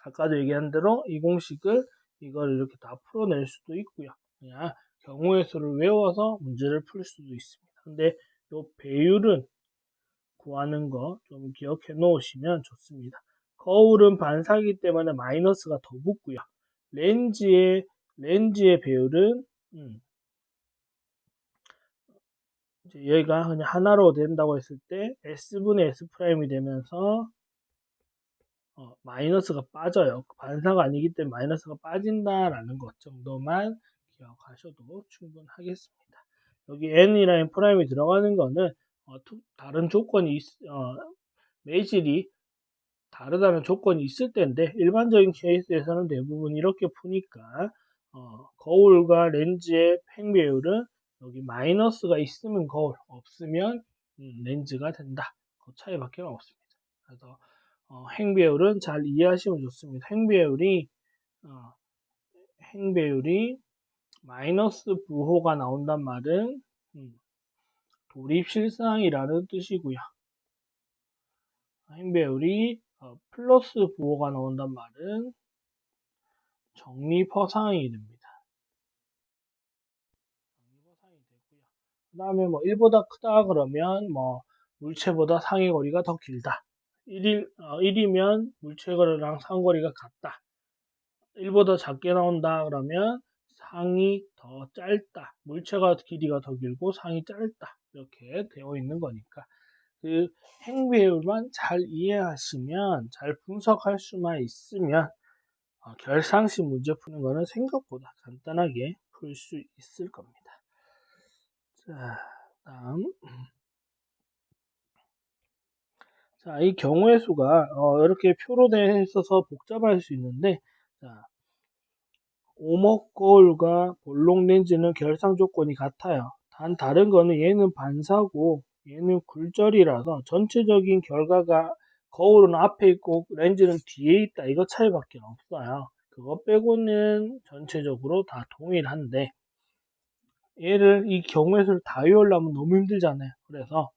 아까도 얘기한 대로 이 공식을 이걸 이렇게 다 풀어낼 수도 있고요. 그냥 경우의 수를 외워서 문제를 풀 수도 있습니다. 근데 요 배율은 구하는 거 좀 기억해 놓으시면 좋습니다. 거울은 반사기 때문에 마이너스가 더 붙고요. 렌즈의 배율은 이제 여기가 그냥 하나로 된다고 했을 때 S분의 S'이 되면서 마이너스가 빠져요. 반사가 아니기 때문에 마이너스가 빠진다라는 것 정도만 기억하셔도 충분하겠습니다. 여기 N이랑 N'이 들어가는 거는 다른 조건이 매질이 다르다는 조건이 있을 텐데 일반적인 케이스에서는 대부분 이렇게 푸니까 거울과 렌즈의 팽 배율은 여기 마이너스가 있으면 거울, 없으면 렌즈가 된다. 그 차이밖에 없습니다. 그래서 행 배율은 잘 이해하시면 좋습니다. 행 배율이 마이너스 부호가 나온단 말은 돌입실상이라는 뜻이고요. 행 배율이 플러스 부호가 나온단 말은 정립허상이 됩니다. 그 다음에 뭐 1보다 크다 그러면 뭐 물체보다 상의 거리가 더 길다. 1이면 물체 거리랑 상거리가 같다. 1보다 작게 나온다 그러면 상이 더 짧다. 물체가 길이가 더 길고 상이 짧다. 이렇게 되어 있는 거니까 그 행배율만 잘 이해하시면 잘 분석할 수만 있으면 결상식 문제 푸는 거는 생각보다 간단하게 풀 수 있을 겁니다. 자, 다음. 자, 이 경우의 수가 이렇게 표로 되어 있어서 복잡할 수 있는데 자, 오목 거울과 볼록 렌즈는 결상 조건이 같아요. 단 다른 거는 얘는 반사고 얘는 굴절이라서 전체적인 결과가 거울은 앞에 있고 렌즈는 뒤에 있다. 이거 차이밖에 없어요. 그거 빼고는 전체적으로 다 동일한데 얘를 이 경우의 수를 다 외우려면 너무 힘들잖아요. 그래서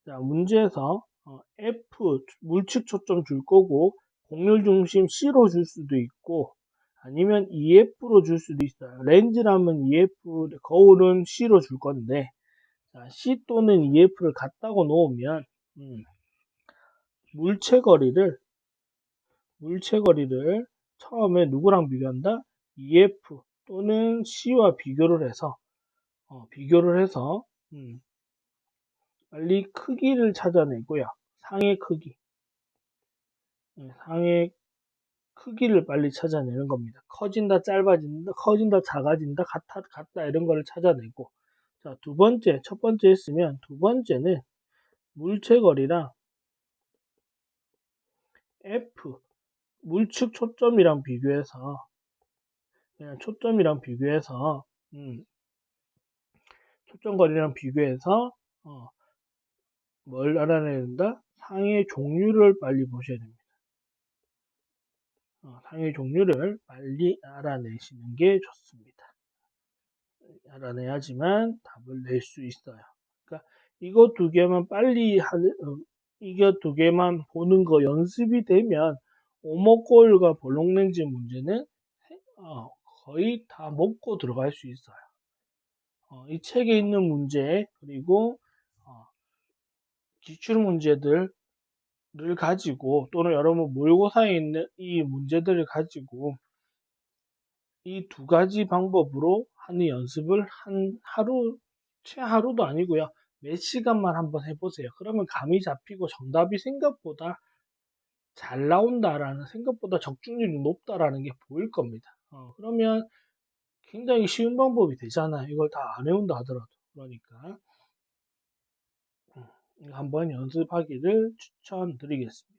자, 문제에서 F 물측 초점 줄 거고 곡률 중심 C로 줄 수도 있고 아니면 EF로 줄 수도 있어요. 렌즈라면 EF, 거울은 C로 줄 건데 자, C 또는 EF를 같다고 놓으면 물체 거리를 처음에 누구랑 비교한다? EF 또는 C와 비교를 해서 빨리 크기를 찾아내고요. 상의 크기. 상의 크기를 빨리 찾아내는 겁니다. 커진다, 짧아진다, 커진다, 작아진다, 같다 이런 거를 찾아내고 자, 첫 번째 했으면 두 번째는 물체거리랑 F 물측 초점이랑 비교해서 초점거리랑 비교해서 뭘 알아내야 된다? 상의 종류를 빨리 보셔야 됩니다. 상위 종류를 빨리 알아내시는 게 좋습니다. 알아내야지만 답을 낼 수 있어요. 그러니까 이거 두 개만 빨리 이거 두 개만 보는 거 연습이 되면 오목고율과 볼록렌즈 문제는 거의 다 먹고 들어갈 수 있어요. 이 책에 있는 문제 그리고 기출 문제들을 가지고 또는 여러분 모의고사에 있는 이 문제들을 가지고 이 두 가지 방법으로 하는 연습을 한 하루, 채 하루도 아니고요. 몇 시간만 한번 해보세요. 그러면 감이 잡히고 정답이 생각보다 잘 나온다라는, 생각보다 적중률이 높다라는 게 보일 겁니다. 그러면 굉장히 쉬운 방법이 되잖아요. 이걸 다 안 해온다 하더라도. 그러니까 한번 연습하기를 추천드리겠습니다.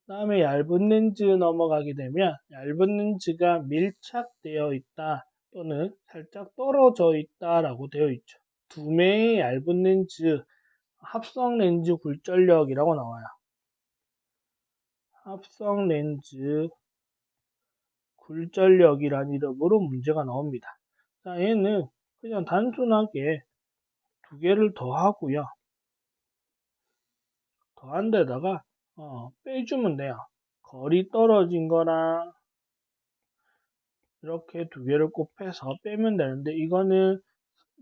다음에 얇은 렌즈 넘어가게 되면 얇은 렌즈가 밀착되어 있다 또는 살짝 떨어져 있다라고 되어 있죠. 두매의 얇은 렌즈, 합성 렌즈 굴절력이라고 나와요. 합성 렌즈 굴절력이란 이름으로 문제가 나옵니다. 자, 얘는 그냥 단순하게 두 개를 더하고요. 더한 데다가 빼주면 돼요. 거리 떨어진 거랑 이렇게 두 개를 곱해서 빼면 되는데 이거는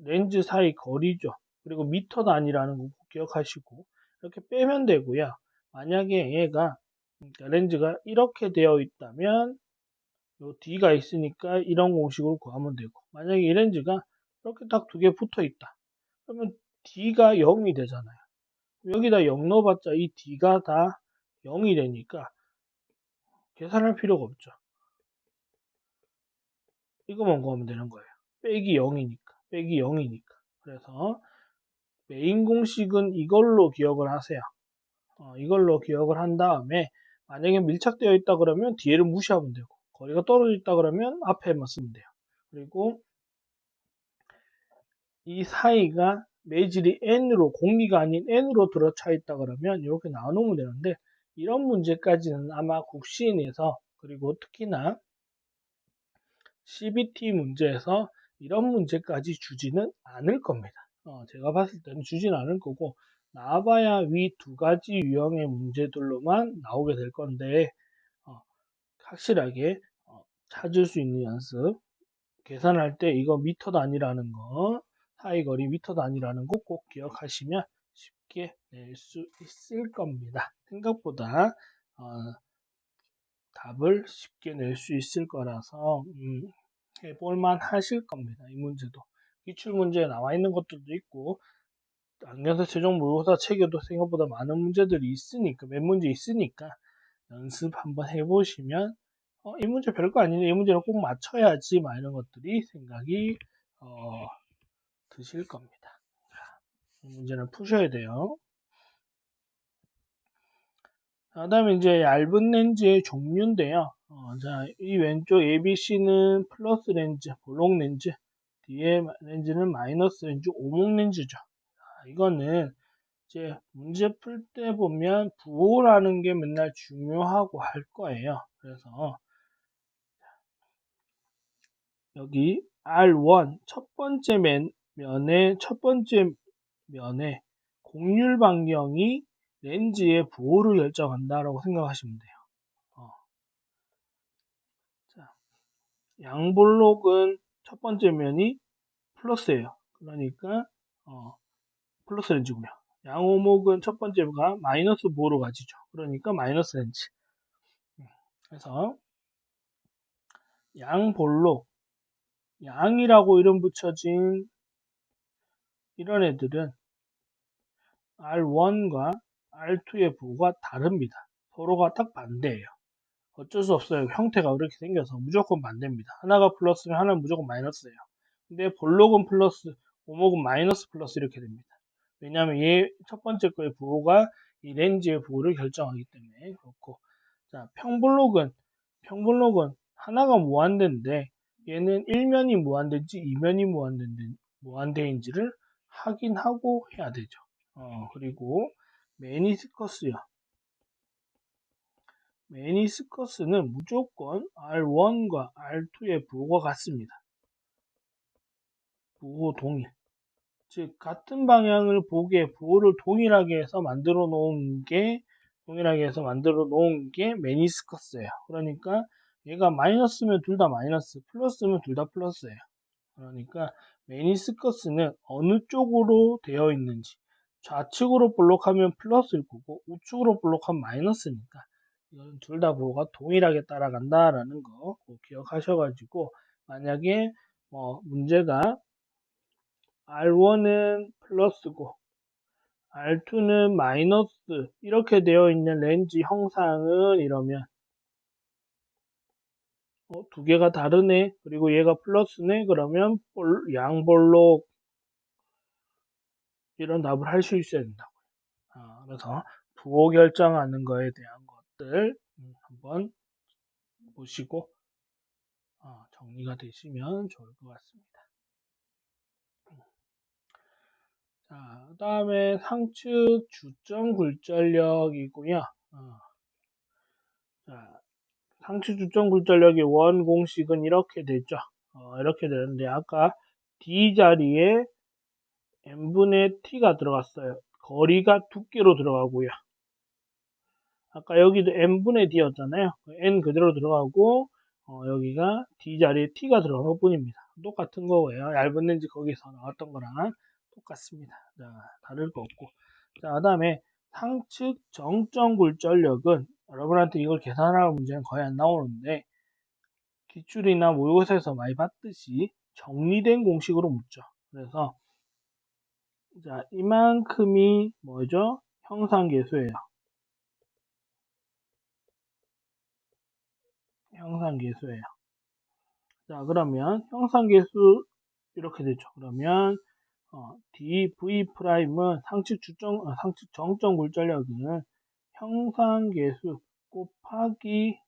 렌즈 사이 거리죠. 그리고 미터 단위라는 거 기억하시고 이렇게 빼면 되고요. 만약에 얘가 그러니까 렌즈가 이렇게 되어 있다면 요 D가 있으니까 이런 공식으로 구하면 되고 만약에 이 렌즈가 이렇게 딱 두 개 붙어 있다. 그러면 D가 0이 되잖아요. 여기다 0 넣어봤자 이 D가 다 0이 되니까 계산할 필요가 없죠. 이거만 구하면 되는 거예요. 빼기 0이니까. 빼기 0이니까. 그래서 메인 공식은 이걸로 기억을 하세요. 이걸로 기억을 한 다음에 만약에 밀착되어 있다 그러면 뒤에를 무시하면 되고 거리가 떨어져 있다 그러면 앞에만 쓰면 돼요. 그리고 이 사이가 매질이 n으로 공리가 아닌 n으로 들어차 있다 그러면 이렇게 나눠놓으면 되는데 이런 문제까지는 아마 국시인에서 그리고 특히나 CBT 문제에서 이런 문제까지 주지는 않을 겁니다. 제가 봤을 때는 주지는 않을 거고 나와봐야 위 두 가지 유형의 문제들로만 나오게 될 건데 확실하게 찾을 수 있는 연습 계산할 때 이거 미터 단위라는 거 사이거리 미터 단위라는 거 꼭 기억하시면 쉽게 낼 수 있을 겁니다. 생각보다 답을 쉽게 낼 수 있을 거라서 해볼만 하실 겁니다. 이 문제도. 기출문제에 나와 있는 것들도 있고 안경사 최종 모의고사 책에도 생각보다 많은 문제들이 있으니까 몇 문제 있으니까 연습 한번 해보시면 이 문제 별거 아니네 이 문제는 꼭 맞춰야지 막 이런 것들이 생각이 드실 겁니다. 이 문제는 푸셔야 돼요. 그 다음에 이제 얇은 렌즈의 종류인데요. 자, 이 왼쪽 ABC는 플러스 렌즈, 볼록 렌즈, 뒤에 렌즈는 마이너스 렌즈, 오목 렌즈죠. 이거는 이제 문제 풀 때 보면 부호라는 게 맨날 중요하고 할 거예요. 그래서 여기 R1 첫 번째 면의 곡률 반경이 렌즈의 부호를 결정한다라고 생각하시면 돼요. 자, 양볼록은 첫 번째 면이 플러스예요. 그러니까 플러스 렌즈고요. 양오목은 첫 번째가 마이너스 부호로 가지죠. 그러니까 마이너스 렌즈. 그래서 양볼록, 양이라고 이름 붙여진 이런 애들은 R1과 R2의 부호가 다릅니다. 서로가 딱 반대예요. 어쩔 수 없어요. 형태가 그렇게 생겨서 무조건 반대입니다. 하나가 플러스면 하나는 무조건 마이너스예요. 근데 볼록은 플러스, 오목은 마이너스 플러스 이렇게 됩니다. 왜냐하면 얘 첫 번째 거의 부호가 이 렌즈의 부호를 결정하기 때문에 그렇고 자 평볼록은 하나가 무한대인데 얘는 1면이 무한대인지 2면이 무한대인지를 확인하고 해야 되죠. 그리고 메니스커스요. 메니스커스는 무조건 R1과 R2의 부호가 같습니다. 부호 동일. 즉 같은 방향을 보게 부호를 동일하게 해서 만들어 놓은 게 메니스커스예요. 그러니까 얘가 마이너스면 둘 다 마이너스, 플러스면 둘 다 플러스예요. 그러니까 메니스커스는 어느 쪽으로 되어 있는지, 좌측으로 볼록하면 플러스일 거고 우측으로 볼록하면 마이너스니까 이건 둘 다 부호가 동일하게 따라간다라는 거 꼭 기억하셔가지고, 만약에 문제가 R1은 플러스고 R2는 마이너스 이렇게 되어 있는 렌즈 형상은 이러면 두 개가 다르네, 그리고 얘가 플러스네, 그러면 양볼록, 이런 답을 할 수 있어야 된다고. 그래서 부호 결정하는 거에 대한 것들 한번 보시고 정리가 되시면 좋을 것 같습니다. 자, 그 다음에 상측 주점 굴절력이고요. 자, 상측 주점 굴절력의 원 공식은 이렇게 되죠. 이렇게 되는데 아까 D 자리에 n분의 t가 들어갔어요. 거리가 두께로 들어가고요. 아까 여기도 n분의 d였잖아요. n 그대로 들어가고 여기가 d 자리에 t가 들어간 것 뿐입니다. 똑같은 거고요. 얇은 렌즈 거기서 나왔던 거랑 똑같습니다. 자, 다를 거 없고. 자, 그 다음에 상측 정점 굴절력은 여러분한테 이걸 계산하는 문제는 거의 안 나오는데, 기출이나 모의고사에서 많이 봤듯이 정리된 공식으로 묻죠. 그래서 자, 이만큼이 뭐죠? 형상계수예요. 형상계수예요. 자, 그러면 형상계수 이렇게 되죠. 그러면 dv''은 상측 정점 굴절력은 형상계수 곱하기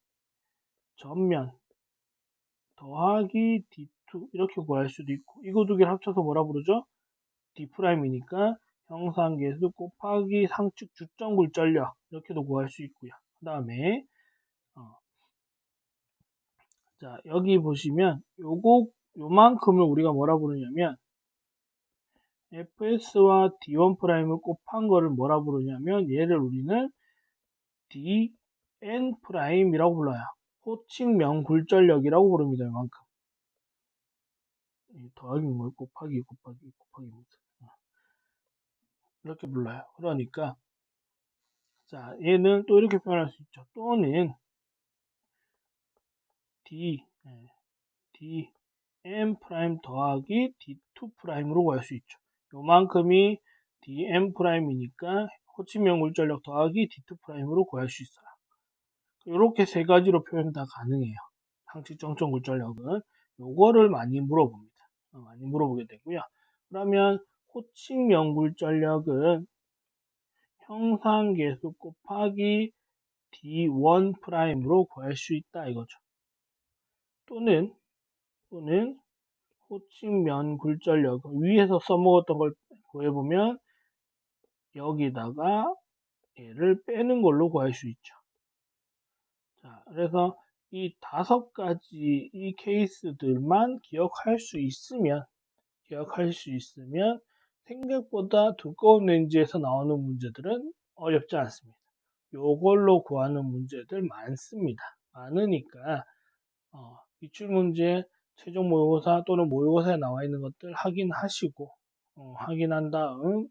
전면 더하기 d2 이렇게 구할 수도 있고, 이거 두 개를 합쳐서 뭐라 부르죠? D'이니까 형상계수 곱하기 상측 주점 굴절력 이렇게도 구할 수 있고요. 그 다음에 자, 여기 보시면 요만큼을 우리가 뭐라 부르냐면 fs와 d1'을 곱한 거를 뭐라 부르냐면 얘를 우리는 dn'이라고 불러요. 호칭면 굴절력이라고 부릅니다. 요만큼. 더하기 뭐 곱하기 이렇게 불러요. 그러니까 자, 얘는 또 이렇게 표현할 수 있죠. 또는 dm' 더하기 d2'으로 구할 수 있죠. 요만큼이 dm'이니까 호칭면 굴절력 더하기 d2'으로 구할 수 있어요. 이렇게 세 가지로 표현 다 가능해요. 상측 정점 굴절력은 요거를 많이 물어봅니다. 많이 물어보게 되고요. 그러면 호칭면 굴절력은 형상계수 곱하기 d1'으로 구할 수 있다 이거죠. 또는 호칭면 굴절력 위에서 써먹었던 걸 구해보면 여기다가 얘를 빼는 걸로 구할 수 있죠. 자, 그래서 이 5가지 이 케이스들만 기억할 수 있으면 생각보다 두꺼운 렌즈에서 나오는 문제들은 어렵지 않습니다. 요걸로 구하는 문제들 많습니다. 많으니까 기출문제 최종 모의고사 또는 모의고사에 나와 있는 것들 확인하시고 확인한 다음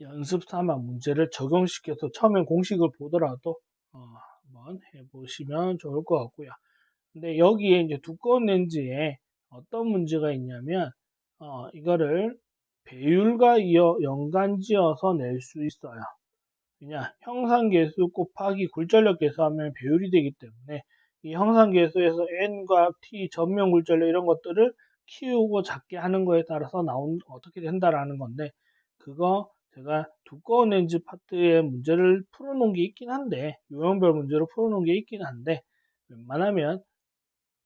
연습 삼아 문제를 적용시켜서 처음엔 공식을 보더라도 한번 해보시면 좋을 것 같고요. 근데 여기에 이제 두꺼운 렌즈에 어떤 문제가 있냐면 이거를 배율과 연관지어서 낼 수 있어요. 그냥 형상계수 곱하기 굴절력 계수하면 배율이 되기 때문에 이 형상계수에서 n과 t 전면 굴절력 이런 것들을 키우고 작게 하는 거에 따라서 어떻게 된다라는 건데, 그거 제가 두꺼운 렌즈 파트의 문제를 풀어놓은 게 있긴 한데, 유형별 문제로 풀어놓은 게 있긴 한데, 웬만하면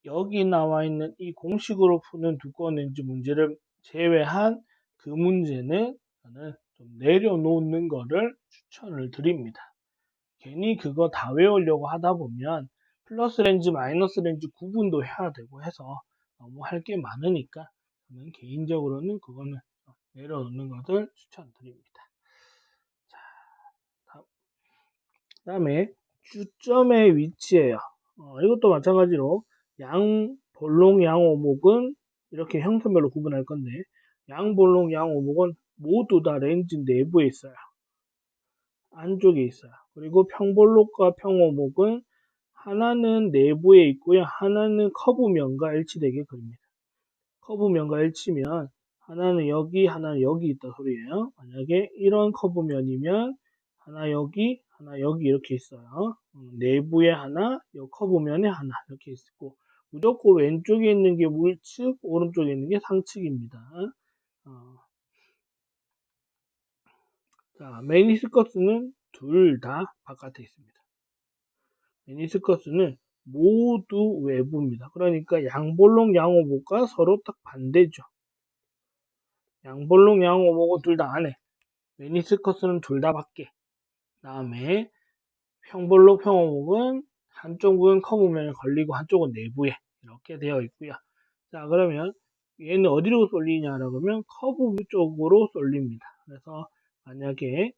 여기 나와 있는 이 공식으로 푸는 두꺼운 렌즈 문제를 제외한 그 문제는 저는 좀 내려놓는 거를 추천을 드립니다. 괜히 그거 다 외우려고 하다 보면 플러스 렌즈, 마이너스 렌즈 구분도 해야 되고 해서 너무 할 게 많으니까 저는 개인적으로는 그거는 내려놓는 것을 추천드립니다. 자, 다음에 주점의 위치예요. 이것도 마찬가지로 볼록, 양오목은 이렇게 형태별로 구분할 건데 양볼록, 양오목은 모두 다 렌즈 내부에 있어요. 안쪽에 있어요. 그리고 평볼록과 평오목은 하나는 내부에 있고요. 하나는 커브면과 일치되게 그립니다. 커브면과 일치면 하나는 여기, 하나는 여기 있다 소리예요. 만약에 이런 커브면이면 하나 여기, 하나 여기 이렇게 있어요. 내부에 하나, 이 커브면에 하나 이렇게 있고 무조건 왼쪽에 있는 게 물측, 오른쪽에 있는 게 상측입니다. 자, 메니스커스는 둘 다 바깥에 있습니다. 메니스커스는 모두 외부입니다. 그러니까 양볼록, 양오목과 서로 딱 반대죠. 양볼록, 양오목은 둘 다 안에, 메니스커스는 둘 다 밖에. 다음에 평볼록, 평오목은 한쪽은 커브면에 걸리고 한쪽은 내부에 이렇게 되어 있고요. 자, 그러면 얘는 어디로 쏠리냐라고 하면 커브 쪽으로 쏠립니다. 그래서 만약에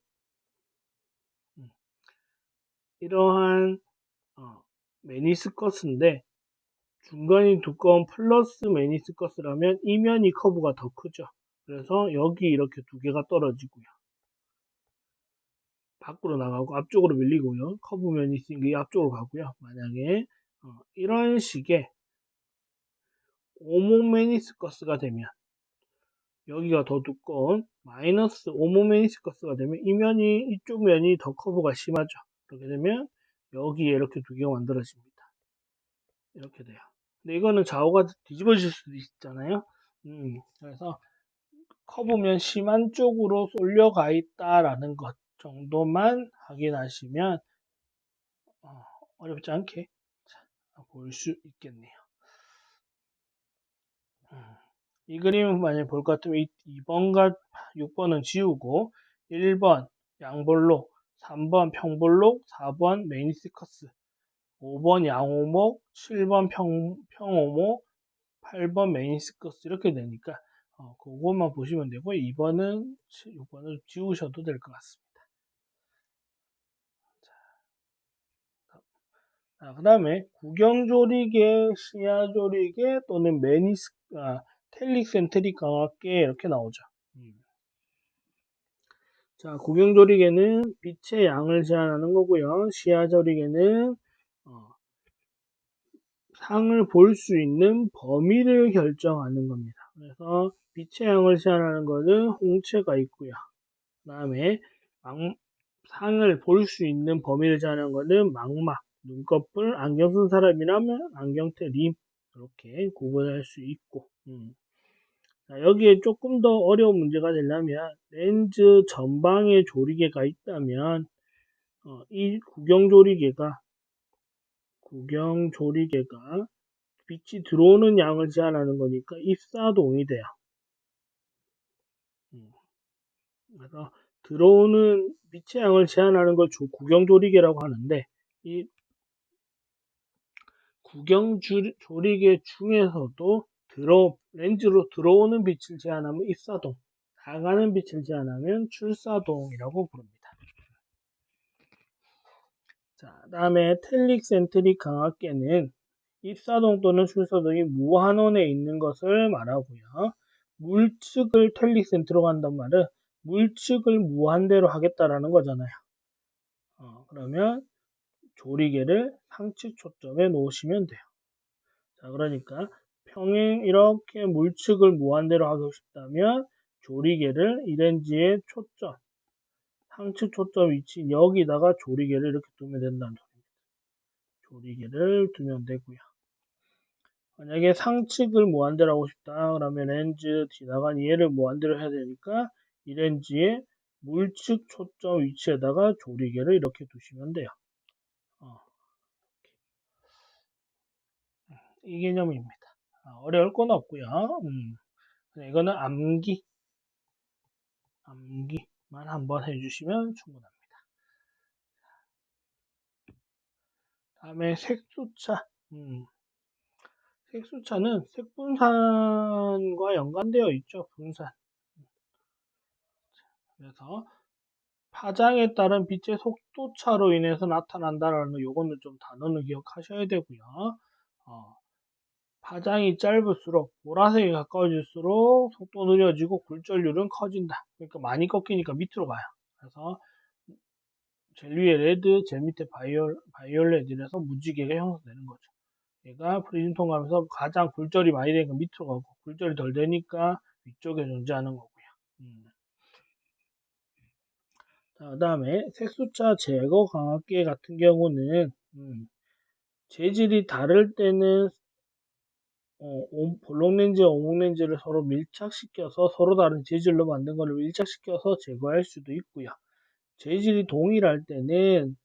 이러한 메니스커스인데 중간이 두꺼운 플러스 메니스커스라면 이면이 커브가 더 크죠. 그래서 여기 이렇게 두 개가 떨어지고요. 밖으로 나가고 앞쪽으로 밀리고요. 커브면이 있으니까 이 앞쪽으로 가고요. 만약에 이런 식의 오목 메니스커스가 되면 여기가 더 두꺼운 마이너스 오목 메니스커스가 되면 이쪽 면이 더 커브가 심하죠. 그렇게 되면 여기에 이렇게 두 개가 만들어집니다. 이렇게 돼요. 근데 이거는 좌우가 뒤집어질 수도 있잖아요. 그래서 커브면 심한 쪽으로 쏠려가 있다라는 것 정도만 확인하시면 어렵지 않게 볼 수 있겠네요. 이 그림을 만약에 볼 것 같으면 2번과 6번은 지우고 1번 양볼록, 3번 평볼록, 4번 메니스커스, 5번 양오목, 7번 평오목, 8번 메니스커스 이렇게 되니까 그것만 보시면 되고 2번은 6번을 지우셔도 될 것 같습니다. 그 다음에 구경조리개, 시야조리개 또는 텔릭센트릭 광학계 이렇게 나오죠. 자, 구경조리개는 빛의 양을 제한하는 거고요. 시야조리개는 상을 볼 수 있는 범위를 결정하는 겁니다. 그래서 빛의 양을 제한하는 것은 홍채가 있고요. 그 다음에 상을 볼 수 있는 범위를 제한하는 것은 망막, 눈꺼풀, 안경 쓴 사람이라면 안경테 림 이렇게 구분할 수 있고 자, 여기에 조금 더 어려운 문제가 되려면 렌즈 전방에 조리개가 있다면 이 구경조리개가 빛이 들어오는 양을 제한하는 거니까 입사동이 돼요. 그래서 들어오는 빛의 양을 제한하는 걸 구경조리개라고 하는데 이 구경조리개 중에서도 렌즈로 들어오는 빛을 제한하면 입사동, 나가는 빛을 제한하면 출사동이라고 부릅니다. 자, 다음에 텔릭센트릭 광학계는 입사동 또는 출사동이 무한원에 있는 것을 말하고요. 물측을 텔릭센트로 간단 말은 물측을 무한대로 하겠다라는 거잖아요. 그러면 조리개를 상측 초점에 놓으시면 돼요. 자, 그러니까 평행 이렇게 물측을 무한대로 하고 싶다면 조리개를 이 렌즈의 초점, 상측 초점 위치 여기다가 조리개를 이렇게 두면 된다는 겁니다. 조리개를 두면 되고요. 만약에 상측을 무한대로 하고 싶다 그러면 렌즈 지나간 얘를 무한대로 해야 되니까 이 렌즈의 물측 초점 위치에다가 조리개를 이렇게 두시면 돼요. 이 개념입니다. 어려울 건 없고요. 이거는 암기. 한번 해주시면 충분합니다. 다음에 색수차. 색수차는 색분산과 연관되어 있죠. 분산. 그래서 파장에 따른 빛의 속도 차로 인해서 나타난다라는 거, 요거는 좀 단어는 기억하셔야 되고요. 파장이 짧을수록 보라색이 가까워질수록 속도 느려지고 굴절률은 커진다. 그러니까 많이 꺾이니까 밑으로 가요. 그래서 제일 위에 레드, 제일 밑에 바이올렛 이래서 무지개가 형성되는 거죠. 얘가 프리즘 통과하면서 가장 굴절이 많이 되니까 밑으로 가고 굴절이 덜 되니까 위쪽에 존재하는 거고요. 그 다음에 색수차 제거 광학계 같은 경우는 재질이 다를 때는 볼록 렌즈와 오목 렌즈를 서로 밀착시켜서 서로 다른 재질로 만든 것을 밀착시켜서 제거할 수도 있고요. 재질이 동일할 때는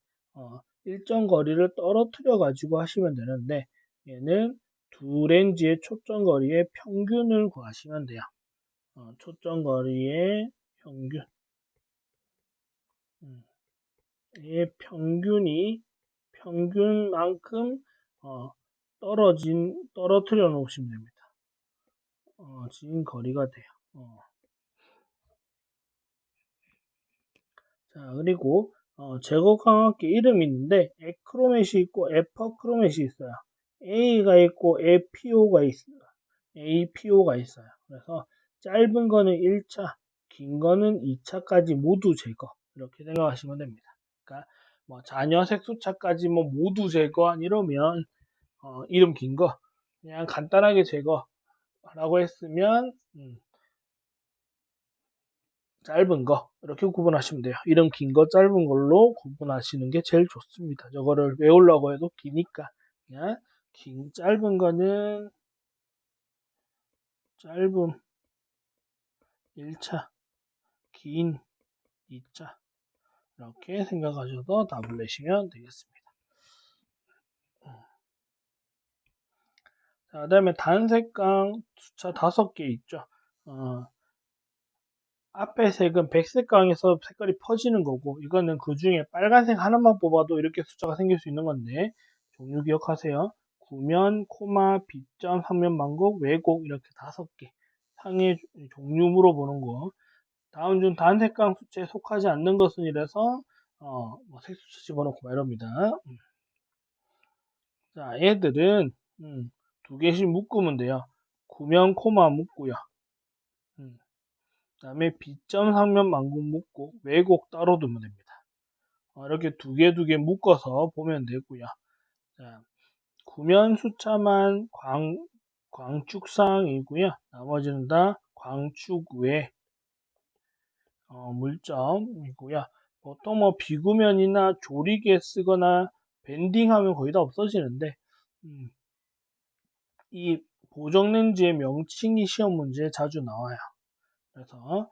일정 거리를 떨어뜨려 가지고 하시면 되는데 얘는 두 렌즈의 초점 거리의 평균을 구하시면 돼요. 초점 거리의 평균만큼 떨어뜨려 놓으시면 됩니다. 진 거리가 돼요. 자, 그리고 제거 광학계 이름이 있는데 에크로맷이 있고 에퍼크로맷이 있어요. A가 있고 APO가 있어요. 그래서 짧은 거는 1차, 긴 거는 2차까지 모두 제거. 이렇게 생각하시면 됩니다. 그러니까 뭐 잔여 색소차까지 뭐 모두 제거 이러면 이름 긴 거 그냥 간단하게 제거라고 했으면 짧은 거 이렇게 구분하시면 돼요. 이름 긴 거 짧은 걸로 구분하시는 게 제일 좋습니다. 저거를 외우려고 해도 기니까 그냥 짧은 거는 짧은 1차, 긴 2차 이렇게 생각하셔서 답을 내시면 되겠습니다. 자, 그 다음에 단색강 수차 5개 있죠. 앞에 색은 백색강에서 색깔이 퍼지는 거고 이거는 그 중에 빨간색 하나만 뽑아도 이렇게 숫자가 생길 수 있는 건데 종류 기억하세요. 구면, 코마, 빗점, 상면 만곡, 왜곡 이렇게 5개 상의 종류 물어보는 거. 다음 중 단색강 수치에 속하지 않는 것은 이래서 뭐 색수치 집어넣고 이럽니다. 자, 얘들은 2개씩 묶으면 돼요. 구면, 코마 묶고요. 그 다음에 B점 상면 만국 묶고 왜곡 따로 두면 됩니다. 이렇게 두 개 묶어서 보면 되고요. 자, 구면 수차만 광축상이고요. 나머지는 다 광축 외 물점이고요. 보통 뭐 비구면이나 조리개 쓰거나 밴딩하면 거의 다 없어지는데 이 보정 렌즈의 명칭이 시험 문제에 자주 나와요. 그래서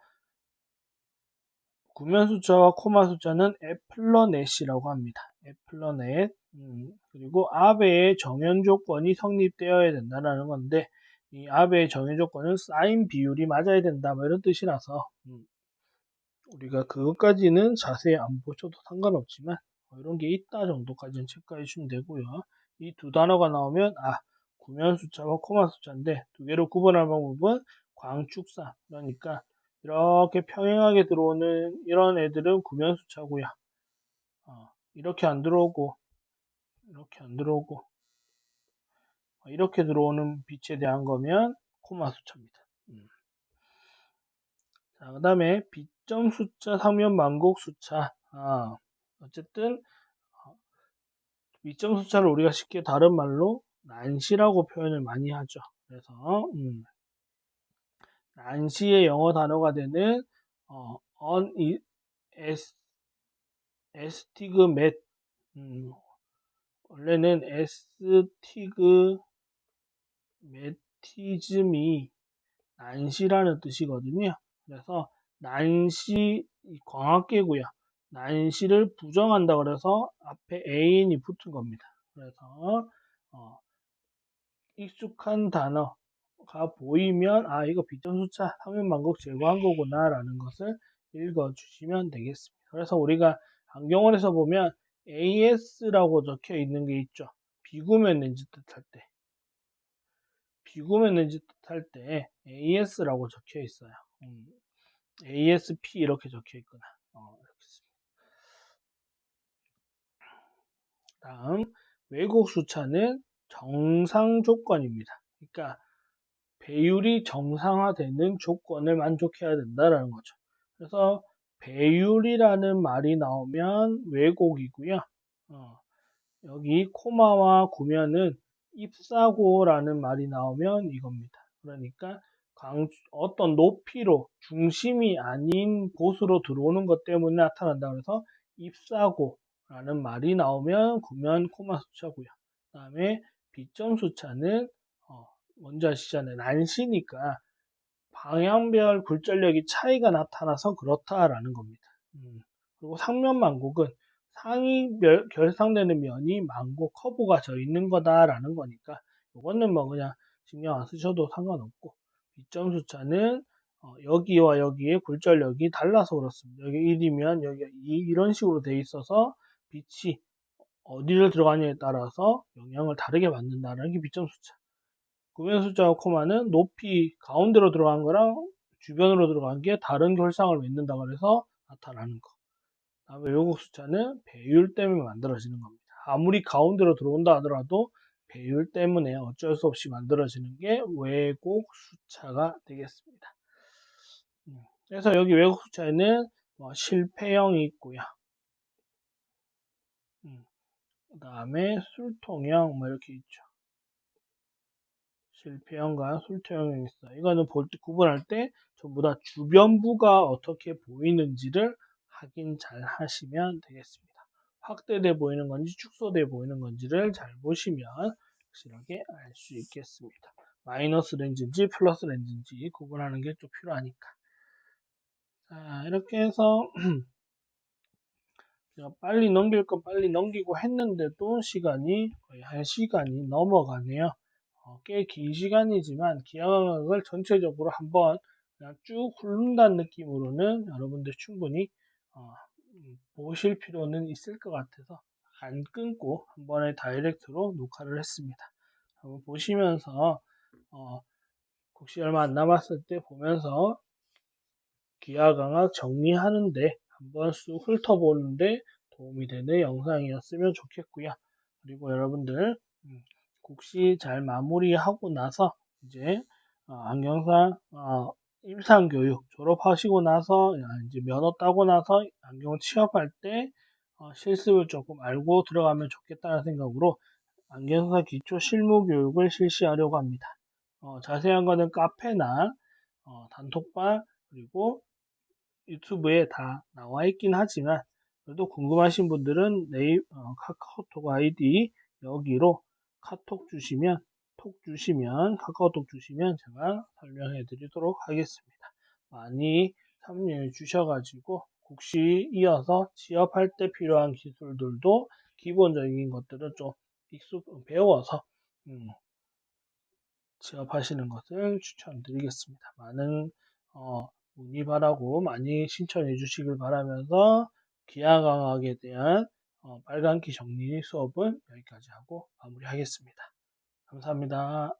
구면 숫자와 코마 숫자는 애플러넷이라고 합니다. 애플러넷. 그리고 아베의 정연 조건이 성립되어야 된다는 건데 이 아베의 정연 조건은 사인 비율이 맞아야 된다 뭐 이런 뜻이라서 우리가 그것까지는 자세히 안 보셔도 상관없지만 이런 게 있다 정도까지는 체크해 주시면 되고요. 이 두 단어가 나오면 구면 숫자와 코마 숫자인데 두 개로 구분할 방법은 광축사 그러니까 이렇게 평행하게 들어오는 이런 애들은 구면 숫자고요. 이렇게 안 들어오고 이렇게 들어오는 빛에 대한 거면 코마 숫자입니다. 자, 그 다음에 B점 숫자, 상면 만곡 숫자. 어쨌든 B점 숫자를 우리가 쉽게 다른 말로 난시라고 표현을 많이 하죠. 그래서 난시의 영어 단어가 되는 에스티그맷 원래는 에스티그메티즘이 난시라는 뜻이거든요. 그래서 난시 광학계고요. 난시를 부정한다 그래서 앞에 ain이 붙은 겁니다. 그래서 익숙한 단어가 보이면 이거 비점 숫자 상면 만곡 제거한 거구나 라는 것을 읽어주시면 되겠습니다. 그래서 우리가 안경원에서 보면 AS라고 적혀 있는 게 있죠. 비구면 렌즈 뜻할 때. 비구면 렌즈 뜻할 때 AS라고 적혀 있어요. ASP 이렇게 적혀 있거나. 이렇게 다음 왜곡 수차는 정상 조건입니다. 그러니까 배율이 정상화되는 조건을 만족해야 된다라는 거죠. 그래서 배율이라는 말이 나오면 왜곡이고요. 여기 코마와 구면은 ip사고라는 말이 나오면 이겁니다. 그러니까 어떤 높이로 중심이 아닌 곳으로 들어오는 것 때문에 나타난다. 그래서 ip사고라는 말이 나오면 구면 코마 수차고요. 그 다음에 비점 수차는 먼저 아시잖아요. 난시니까 방향별 굴절력이 차이가 나타나서 그렇다라는 겁니다. 그리고 상면 만곡은 상이 결상되는 면이 만곡 커브가 져 있는 거다라는 거니까 이거는 뭐 그냥 신경 안 쓰셔도 상관없고 비점 수차는 여기와 여기의 굴절력이 달라서 그렇습니다. 여기 1이면 여기가 2 이런 식으로 돼 있어서 빛이 어디를 들어가냐에 따라서 영향을 다르게 받는다는 게 비점 수차. 구면 숫자와 코마는 높이 가운데로 들어간 거랑 주변으로 들어간 게 다른 결상을 맺는다 그래서 나타나는 거. 다음에 왜곡 숫자는 배율 때문에 만들어지는 겁니다. 아무리 가운데로 들어온다 하더라도 배율 때문에 어쩔 수 없이 만들어지는 게 왜곡 숫자가 되겠습니다. 그래서 여기 왜곡 숫자에는 실패형이 있고요. 그 다음에 술통형 이렇게 있죠. 실패형과 술토형이 있어요. 이거는 구분할 때 전부 다 주변부가 어떻게 보이는지를 확인 잘 하시면 되겠습니다. 확대돼 보이는 건지 축소돼 보이는 건지를 잘 보시면 확실하게 알 수 있겠습니다. 마이너스 렌즈인지 플러스 렌즈인지 구분하는 게 좀 필요하니까. 자, 이렇게 해서 제가 빨리 넘길 거 빨리 넘기고 했는데도 시간이 거의 1시간이 넘어가네요. 꽤 긴 시간이지만 기하학을 전체적으로 한번 그냥 쭉 훑는다는 느낌으로는 여러분들 충분히 보실 필요는 있을 것 같아서 안 끊고 한 번에 다이렉트로 녹화를 했습니다. 한번 보시면서 혹시 얼마 안 남았을 때 보면서 기하강학 정리하는데 한번 쑥 훑어보는데 도움이 되는 영상이었으면 좋겠고요. 그리고 여러분들 국시 잘 마무리하고 나서 이제 안경사 임상교육 졸업하시고 나서 이제 면허 따고 나서 안경 취업할 때 실습을 조금 알고 들어가면 좋겠다는 생각으로 안경사 기초 실무 교육을 실시하려고 합니다. 자세한 거는 카페나 단톡방 그리고 유튜브에 다 나와 있긴 하지만 그래도 궁금하신 분들은 카카오톡 아이디 여기로 톡 주시면 카카오톡 주시면 제가 설명해 드리도록 하겠습니다. 많이 참여해 주셔가지고 국시 이어서 취업할 때 필요한 기술들도 기본적인 것들을 좀 배워서 취업하시는 것을 추천드리겠습니다. 많은 문의 바라고 많이 신청해 주시길 바라면서 기하강학에 대한 빨간기 정리 수업은 여기까지 하고 마무리하겠습니다. 감사합니다.